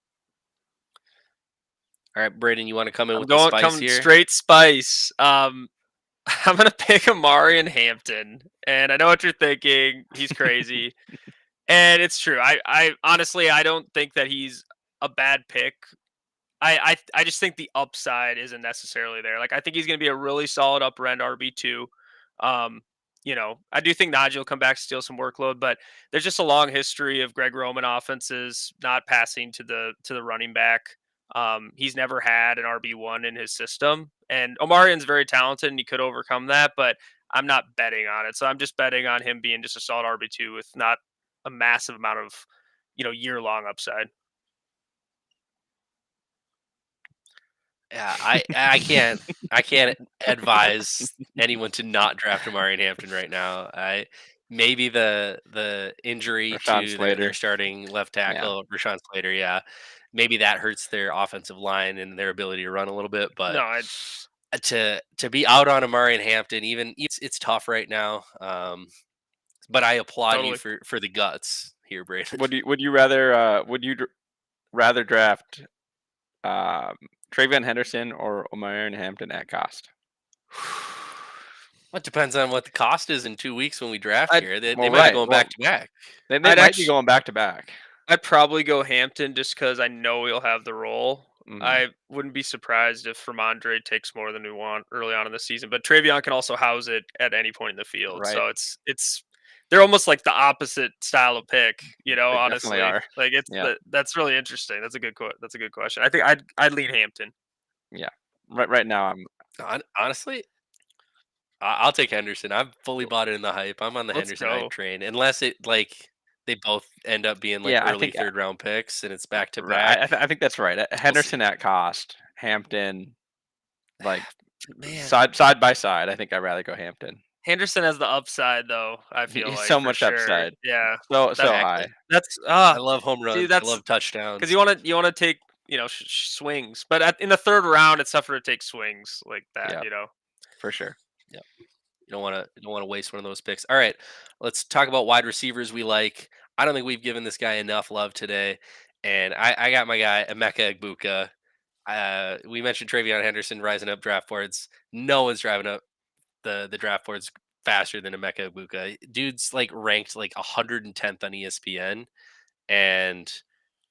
All right, Braden, you want to come in with the spice here? Straight spice. I'm gonna pick Amari and Hampton, and I know what you're thinking. He's crazy, and it's true. I honestly, I don't think that he's a bad pick. I just think the upside isn't necessarily there. Like, I think he's gonna be a really solid upper end RB2. I do think Najee will come back, steal some workload, but there's just a long history of Greg Roman offenses not passing to the running back. He's never had an RB1 in his system, and Omarian's very talented and he could overcome that, but I'm not betting on it. So I'm just betting on him being just a solid RB2 with not a massive amount of, year-long upside. Yeah, I can't advise anyone to not draft Amari Hampton right now. Maybe the injury Rashawn to Slater. their starting left tackle, Rashawn Slater, yeah. Maybe that hurts their offensive line and their ability to run a little bit, but No, to be out on Amari Hampton, even it's tough right now. But I applaud you for the guts here, Brandon. Would you rather draft Travion Henderson or Omarion Hampton at cost? It depends on what the cost is in 2 weeks when we draft here. They might be going back to back. They might be going back to back. I'd probably go Hampton just because I know he'll have the role. Mhm. I wouldn't be surprised if Ramondre takes more than we want early on in the season, but Travion can also house it at any point in the field. Right. So they're almost like the opposite style of pick, They honestly. definitely are. Like Yeah. that's really interesting. That's a good question. I think I'd lean Hampton. Yeah. right now I'm Honestly, I'll take Henderson. I've fully bought in the hype. I'm on the Let's Henderson hype go. train, unless it like they both end up being like yeah, I early think third round picks and it's back to right. back. I think that's right. We'll see. Henderson at cost, Hampton, like Man, side by side. I think I'd rather go Hampton. Henderson has the upside, though. I feel He's like so for much sure. upside, Yeah, so that's high. exactly. that's I love home see, runs. I that's love because touchdowns. you want to take swings, but in the third round, it's tougher to take swings like that. Yeah, for sure. Yep. You don't want to waste one of those picks. All right, let's talk about wide receivers we like. I don't think we've given this guy enough love today, and I got my guy Emeka Egbuka. We mentioned Travion Henderson rising up draft boards. No one's driving up the draft boards faster than Emeka Egbuka. Dude's like ranked like 110th on ESPN, and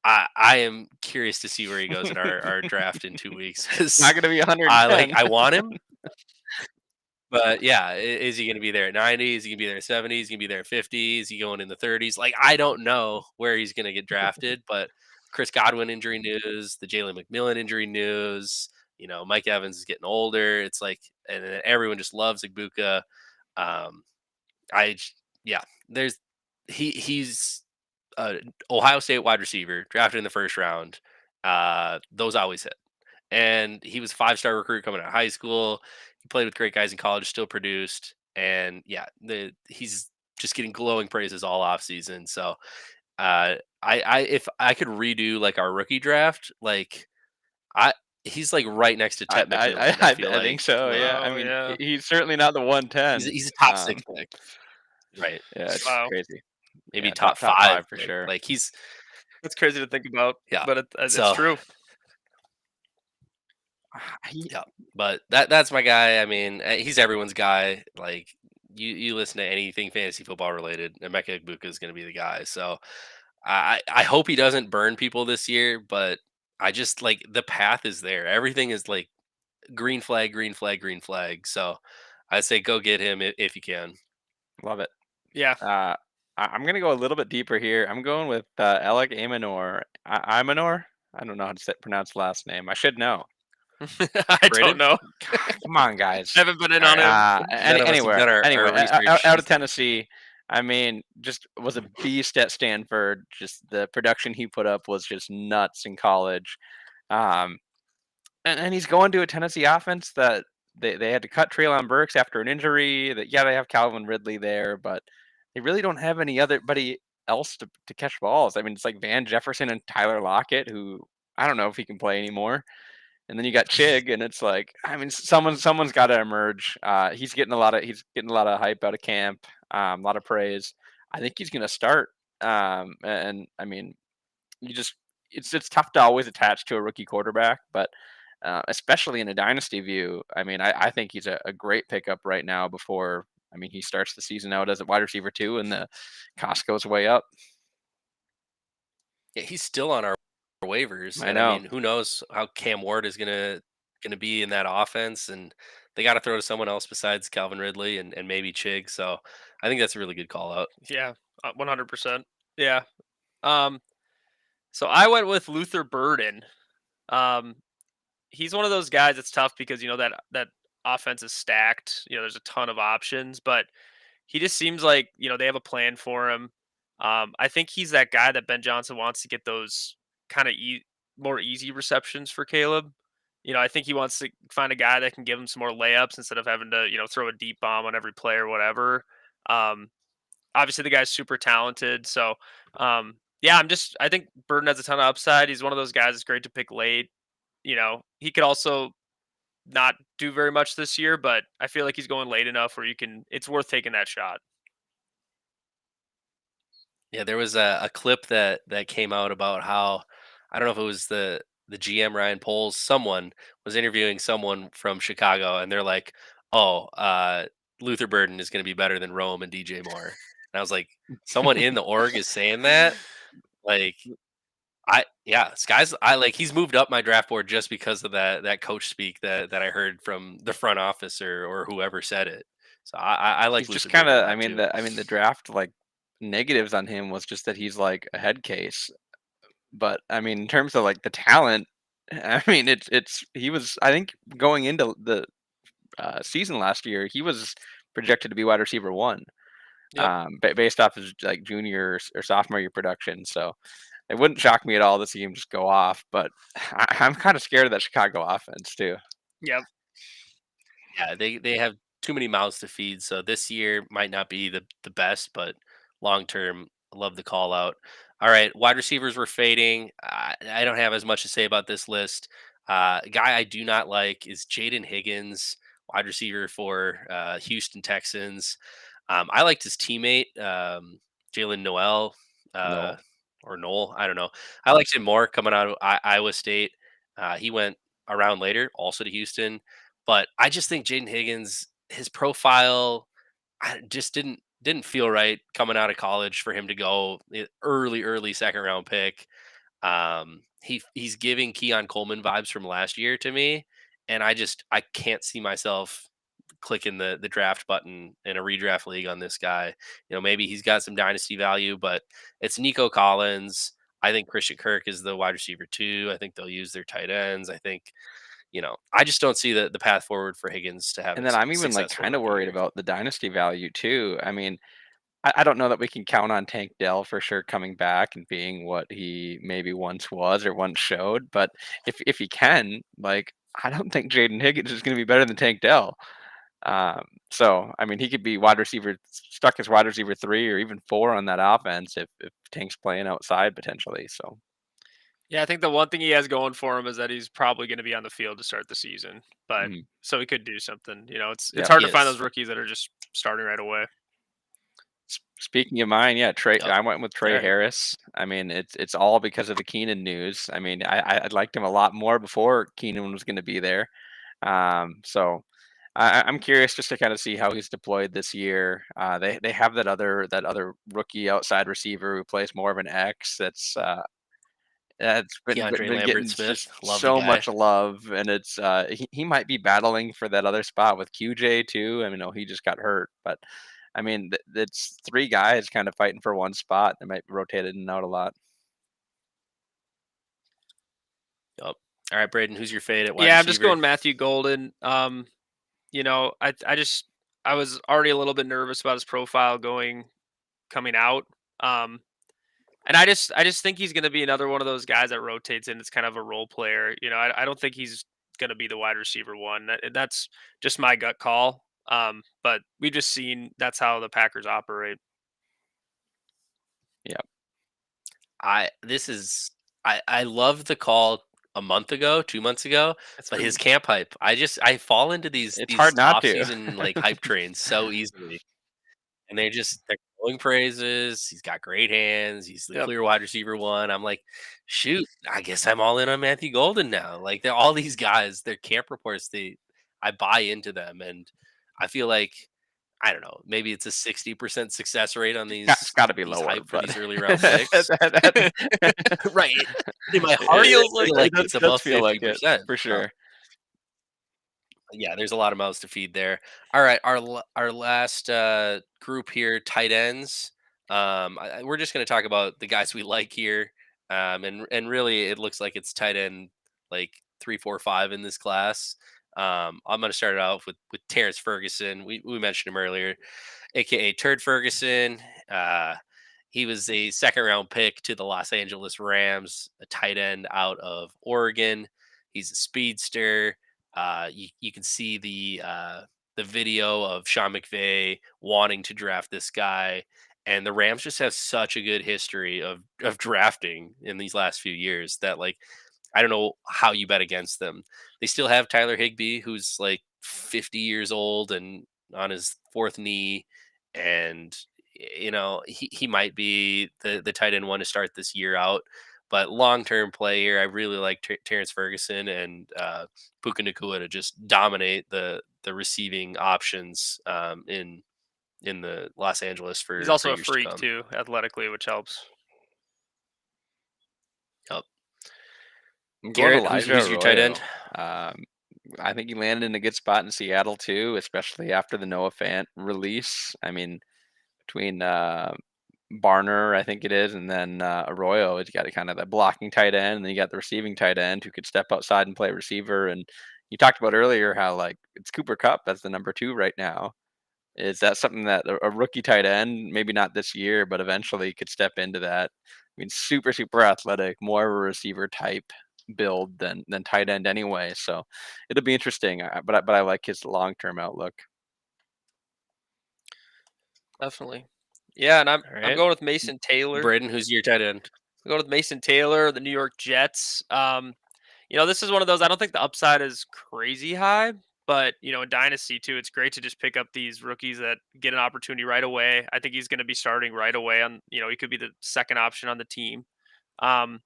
I am curious to see where he goes in our draft in 2 weeks Not because gonna be I 110. I want him, but yeah, is he going to be there at 90? Is he going to be there at 70? Is he going to be there at 50? Is he going in the 30s? Like, I don't know where he's going to get drafted, but Chris Godwin injury news, the Jalen McMillan injury news, Mike Evans is getting older. It's like, and then everyone just loves Igbuka. Um, yeah, he's Ohio State wide receiver drafted in the first round. Those always hit. And he was a 5-star recruit coming out of high school. He played with great guys in college, still produced. And yeah, he's just getting glowing praises all off season. So if I could redo like our rookie draft, like I he's like right next to Tet McMillan. I feel I like think so. like Yeah, I Oh mean, yeah. he's certainly not the he's 110. he's a top 6 pick, right? Yeah, it's Wow, crazy. Maybe Yeah, top top 5 5 for pick. sure. Like he's that's crazy to think about, yeah. but it's So true. He, yeah, but that's my guy. I mean, he's everyone's guy. Like you listen to anything fantasy football related, Emeka Egbuka is going to be the guy. So I hope he doesn't burn people this year, but I just like the path is there. Everything is like green flag, green flag, green flag. So I say go get him if you can. love it. Yeah, I'm gonna go a little bit deeper here. I'm going with Alec Amanor. Imanor. I don't know how to pronounce the last name. I should know. I don't Braden? know. Come on, guys. Haven't been in All on right. him. None of us have done our research. Out of Tennessee. I mean, just was a beast at Stanford. Just the production he put up was just nuts in college. Um, and he's going to a Tennessee offense that they had to cut Treylon Burks after an injury. That yeah, they have Calvin Ridley there, but they really don't have anybody else to catch balls. I mean, it's like Van Jefferson and Tyler Lockett, who I don't know if he can play anymore. And then you got Chig, and it's like, I mean, someone's got to emerge. He's getting a lot of hype out of camp, a lot of praise. I think he's going to start. And I mean, it's tough to always attach to a rookie quarterback, but especially in a dynasty view, I mean, I think he's a great pickup right now. Before I mean, he starts the season out as a wide receiver too, and the cost goes way up. Yeah, he's still on our waivers, I and I know. mean, who knows how Cam Ward is gonna be in that offense, and they got to throw to someone else besides Calvin Ridley and maybe Chig. So I think that's a really good call out. Yeah, 100%. Yeah. Um. So I went with Luther Burden. Um. He's one of those guys that's tough because that offense is stacked. There's a ton of options, but he just seems like they have a plan for him. I think he's that guy that Ben Johnson wants to get those kind of more easy receptions for Caleb. I think he wants to find a guy that can give him some more layups instead of having to throw a deep bomb on every play or whatever. Um, Obviously, the guy's super talented, so yeah, I think Burden has a ton of upside. He's one of those guys that's great to pick late. He could also not do very much this year, but I feel like he's going late enough where it's worth taking that shot. Yeah, there was a clip that came out about how I don't know if it was the GM Ryan Poles, someone was interviewing someone from Chicago, and they're like, "Oh, Luther Burden is going to be better than Rome and DJ Moore." And I was like, "Someone in the org is saying that?" Like, I like he's moved up my draft board just because of that coach speak that I heard from the front office or whoever said it. So I like He's just Luther kind Burden a of. lot too. I mean, the draft like negatives on him was just that he's like a head case. But I mean, in terms of like the talent, I mean, he was, I think, going into the season last year, he was projected to be wide receiver one, Yep. based off his like junior or sophomore year production. So it wouldn't shock me at all to see him just go off. But I'm kind of scared of that Chicago offense too. Yep. Yeah, they have too many mouths to feed. So this year might not be the best, but long term, I love the call out. All right, wide receivers were fading. I don't have as much to say about this list. A guy I do not like is Jaden Higgins, wide receiver for Houston Texans. I liked his teammate, Jalen Noel, uh, No, or Noel. I don't know. I liked him more coming out of Iowa State. He went around later, also to Houston. But I just think Jaden Higgins, his profile, just didn't feel right coming out of college for him to go early second round pick. He's giving Keon Coleman vibes from last year to me, and I can't see myself clicking the draft button in a redraft league on this guy. Maybe he's got some dynasty value, but it's Nico Collins. I think Christian Kirk is the wide receiver too. I think they'll use their tight ends. I think I just don't see the path forward for Higgins to have and a then I'm even like successful kind of rookie worried year. about the dynasty value too. I mean, I don't know that we can count on Tank Dell for sure coming back and being what he maybe once was or once showed. But if he can, like, I don't think Jaden Higgins is going to be better than Tank Dell. So I mean, he could be wide receiver, stuck as wide receiver 3 or even 4 on that offense if Tank's playing outside potentially. So Yeah, I think the one thing he has going for him is that he's probably going to be on the field to start the season, but mhm, so he could do something. It's yep. hard He to find is. those rookies that are just starting right away. Speaking of mine, yeah, Trey. Yep. I went with All Trey right. Harris. I mean, it's all because of the Keenan news. I mean, I liked him a lot more before Keenan was going to be there. So I'm curious just to kind of see how he's deployed this year. They have that other rookie outside receiver who plays more of an X. That's Keandre been Lambert getting Smith, just love the so guy. much love, and he might be battling for that other spot with QJ too. I mean, no, he just got hurt, but I mean, it's 3 guys kind of fighting for one spot. They might rotate in and out a lot. Yep. All right, Braden, who's your fade at wide Yeah, I'm just receiver? going Matthew Golden. I was already a little bit nervous about his profile coming out. Um, and I just think he's going to be another one of those guys that rotates in. It's kind of a role player. I don't think he's going to be the wide receiver one. That's just my gut call. But we've just seen that's how the Packers operate. Yeah, I this is I love the call a month ago, 2 months ago, It's but his been camp hype. I fall into these it's hard these not off to. season like hype trains so easily. And they're going praises. He's got great hands. He's the Yep. clear wide receiver one. I'm like, shoot, I guess I'm all in on Matthew Golden now. Like they're all these guys, their camp reports, I buy into them. And I feel like, I don't know, maybe it's a 60% success rate on It's got to be these lower, hype for but these early round picks. that, Right. In my heart, I Feels like feel it. like it it's does above feel like it 50%. for So sure. yeah, there's a lot of mouths to feed there. All right, our last group here, tight ends. We're just going to talk about the guys we like here, and really, it looks like it's tight end like 3, 4, 5 in this class. I'm going to start it off with Terrence Ferguson. We mentioned him earlier, aka Turd Ferguson. Uh, he was a second round pick to the Los Angeles Rams, a tight end out of Oregon. He's a speedster. You can see the video of Sean McVay wanting to draft this guy, and the Rams just have such a good history of drafting in these last few years that like I don't know how you bet against them. They still have Tyler Higbee, who's like 50 years old and on his fourth knee, and he might be the tight end one to start this year out. But long term play here, I really like Terrence Ferguson and Puka Nakua to just dominate the receiving options in the Los Angeles He's for also a years to freak come. too, athletically, which helps. Yep. I'm going Garrett, Elijah who's your tight Arroyo. end? I think he landed in a good spot in Seattle too, especially after the Noah Fant release. I mean, between Barner, I think it is, and then Arroyo. He's got a kind of the blocking tight end, and then you got the receiving tight end who could step outside and play receiver. And you talked about earlier how like it's Cooper Cup as the number 2 right now. Is that something that a rookie tight end, maybe not this year, but eventually could step into that? I mean, super, super athletic, more of a receiver type build than tight end anyway. So it'll be interesting. But I like his long term outlook. Definitely. Yeah, and I'm All I'm right, going with Mason Taylor. Braden, who's your tight end? I'm going with Mason Taylor, the New York Jets. This is one of those. I don't think the upside is crazy high, but in Dynasty too, it's great to just pick up these rookies that get an opportunity right away. I think he's going to be starting right away on. He could be the second option on the team. Um,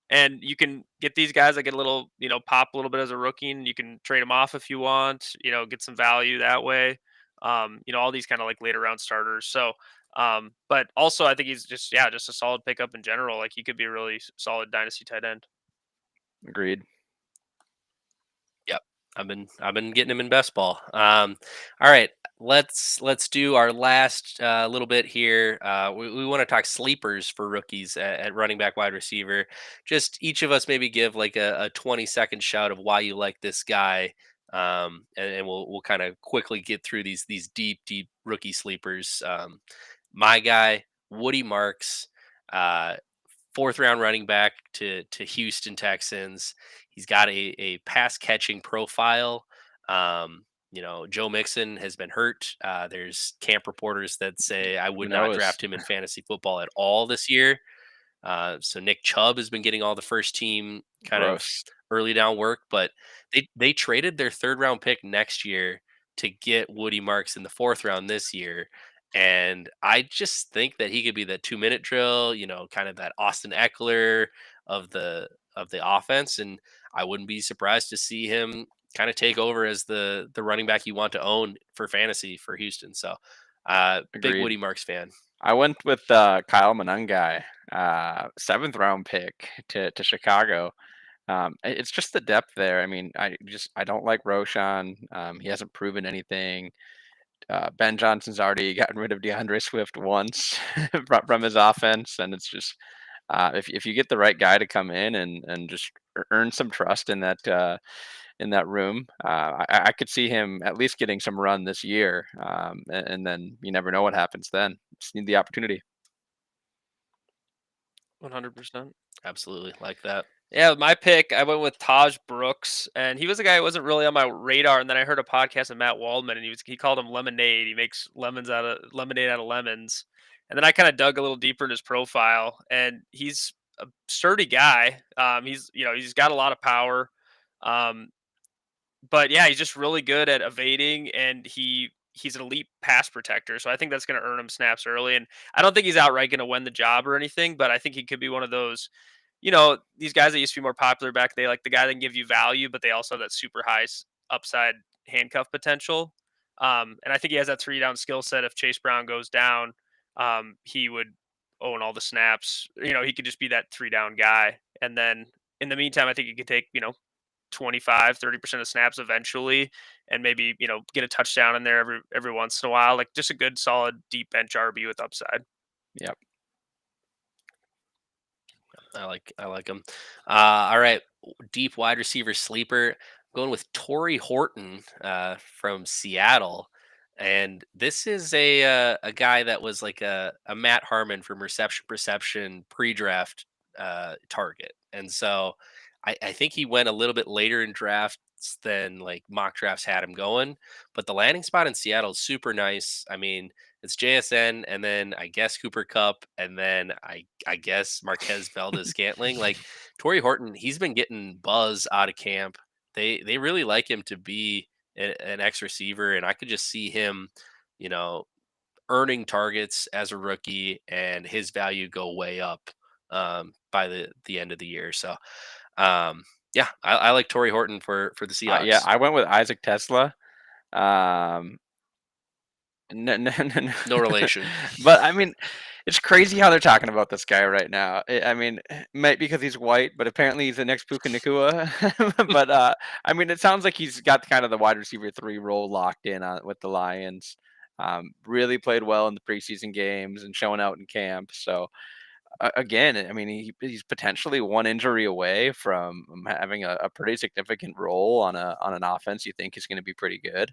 and you can get these guys that get a little, pop a little bit as a rookie, and you can trade them off if you want. Get some value that way. All these kind of like later round starters. So, but also I think he's just a solid pickup in general. Like he could be a really solid dynasty tight end. Agreed. Yep. I've been getting him in best ball. All right, let's do our last little bit here. We want to talk sleepers for rookies at running back, wide receiver. Just each of us maybe give like a 20-second shout of why you like this guy. And we'll kind of quickly get through these deep rookie sleepers. My guy, Woody Marks. Uh, Fourth round running back to Houston Texans. He's got a pass catching profile. Joe Mixon has been hurt. There's camp reporters that say I Who would not knows? draft him in fantasy football at all this year. So Nick Chubb has been getting all the first team kind of Gross. early down work, but they traded their third round pick next year to get Woody Marks in the fourth round this year. And I just think that he could be the 2 minute drill, kind of that Austin Eckler of the offense. And I wouldn't be surprised to see him kind of take over as the running back you want to own for fantasy for Houston. So big Agreed. Woody Marks fan. I went with Kyle Monangai, 7th round pick to Chicago. It's just the depth there. I mean, I don't like Roshan. He hasn't proven anything. Ben Johnson's already gotten rid of DeAndre Swift once from his offense, and it's just if you get the right guy to come in and just earn some trust in that room, I could see him at least getting some run this year, and then you never know what happens then. Just need the opportunity. 100%. Absolutely like that. Yeah, with my pick, I went with Taj Brooks, and he was a guy who wasn't really on my radar. And then I heard a podcast of Matt Waldman, and he called him Lemonade. He makes lemonade out of lemons. And then I kind of dug a little deeper in his profile, and he's a sturdy guy. He's got a lot of power. Um, but yeah, he's just really good at evading, and he's an elite pass protector. So I think that's going to earn him snaps early. And I don't think he's outright going to win the job or anything, but I think he could be one of those these guys that used to be more popular back, they like the guy that can give you value, but they also have that super high upside handcuff potential. And I think he has that 3 down skill set. If Chase Brown goes down, he would own all the snaps. He could just be that 3 down guy. And then in the meantime, I think he could take, 25-30% of snaps eventually, and maybe, get a touchdown in there every once in a while. Like just a good solid deep bench RB with upside. Yep. I like him. All right, deep wide receiver sleeper. Going with Torrey Horton from Seattle, and this is a guy that was like a Matt Harmon from Reception Perception pre-draft target, and so I think he went a little bit later in drafts than like mock drafts had him going, but the landing spot in Seattle is super nice. I mean, it's JSN, and then I guess Cooper Cup, and then I guess Marquez Valdez Scantling. Like Torrey Horton, he's been getting buzz out of camp. They really like him to be an X receiver, and I could just see him, you know, earning targets as a rookie, and his value go way up by the end of the year. So yeah, I like Torrey Horton for the Seahawks. Yeah, I went with Isaac Tesla. Um, no, no, no, no. No relation. But I mean, it's crazy how they're talking about this guy right now. I mean, might because he's white, but apparently he's the next Puka Nakua. But I mean, it sounds like he's got kind of the wide receiver 3 role locked in with the Lions. Really played well in the preseason games and showing out in camp. So again, I mean, he's potentially one injury away from having a pretty significant role on an offense you think is going to be pretty good.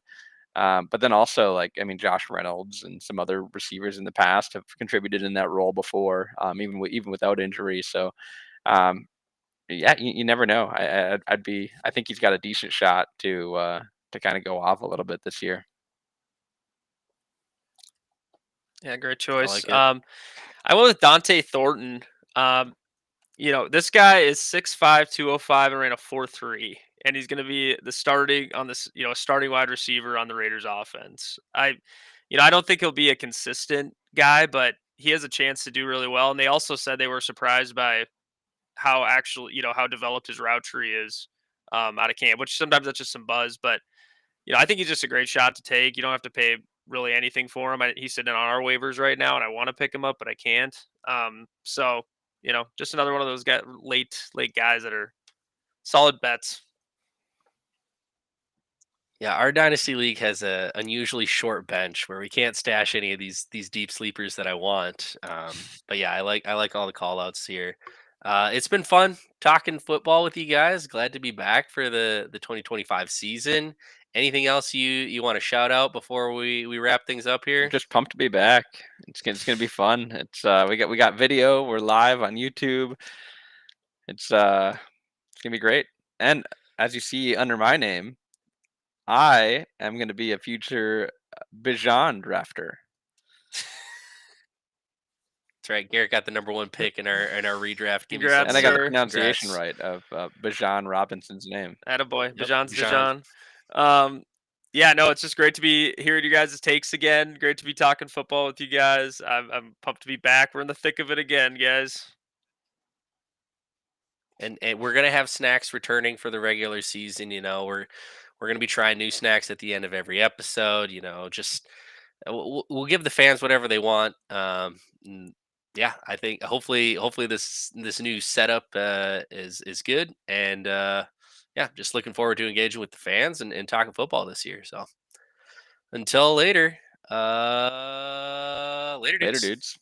But then also, like, I mean, Josh Reynolds and some other receivers in the past have contributed in that role before, even without injury. So, um, yeah, you never know. I think he's got a decent shot to kind of go off a little bit this year. Yeah, great I choice. like it. I went with Dante Thornton. Um, this guy is 6'5", 205, and ran a 4.3, and he's going to be the starting on this, a starting wide receiver on the Raiders offense. I don't think he'll be a consistent guy, but he has a chance to do really well. And they also said they were surprised by how actually, how developed his route tree is out of camp, which sometimes that's just some buzz, but I think he's just a great shot to take. You don't have to pay really anything for him. He's sitting on our waivers right now, and I want to pick him up, but I can't. So just another one of those late guys that are solid bets. Yeah, our dynasty league has a unusually short bench where we can't stash any of these deep sleepers that I want. But yeah, I like all the call outs here. It's been fun talking football with you guys. Glad to be back for the 2025 season. Anything else you want to shout out before we wrap things up I'm here? just pumped to be back. It's gonna be fun. We got video. We're live on YouTube. It's gonna be great. And as you see under my name, I am gonna be a future Bijan drafter. That's right. Garrett got the number one pick in our redraft. Give me Congrats, And some I got the sir. pronunciation congrats. right of Bijan Robinson's name. Attaboy. Yep, Bijan's Bijan. Dijon. Yeah, no, it's just great to be hearing you guys' takes again. Great to be talking football with you guys. I'm pumped to be back. We're in the thick of it again, guys. And we're gonna have snacks returning for the regular season. We're gonna be trying new snacks at the end of every episode. Just we'll give the fans whatever they want. Yeah, I think hopefully this new setup is good, and yeah, just looking forward to engaging with the fans and talking football this year. So until later, later, Later, dudes. dudes.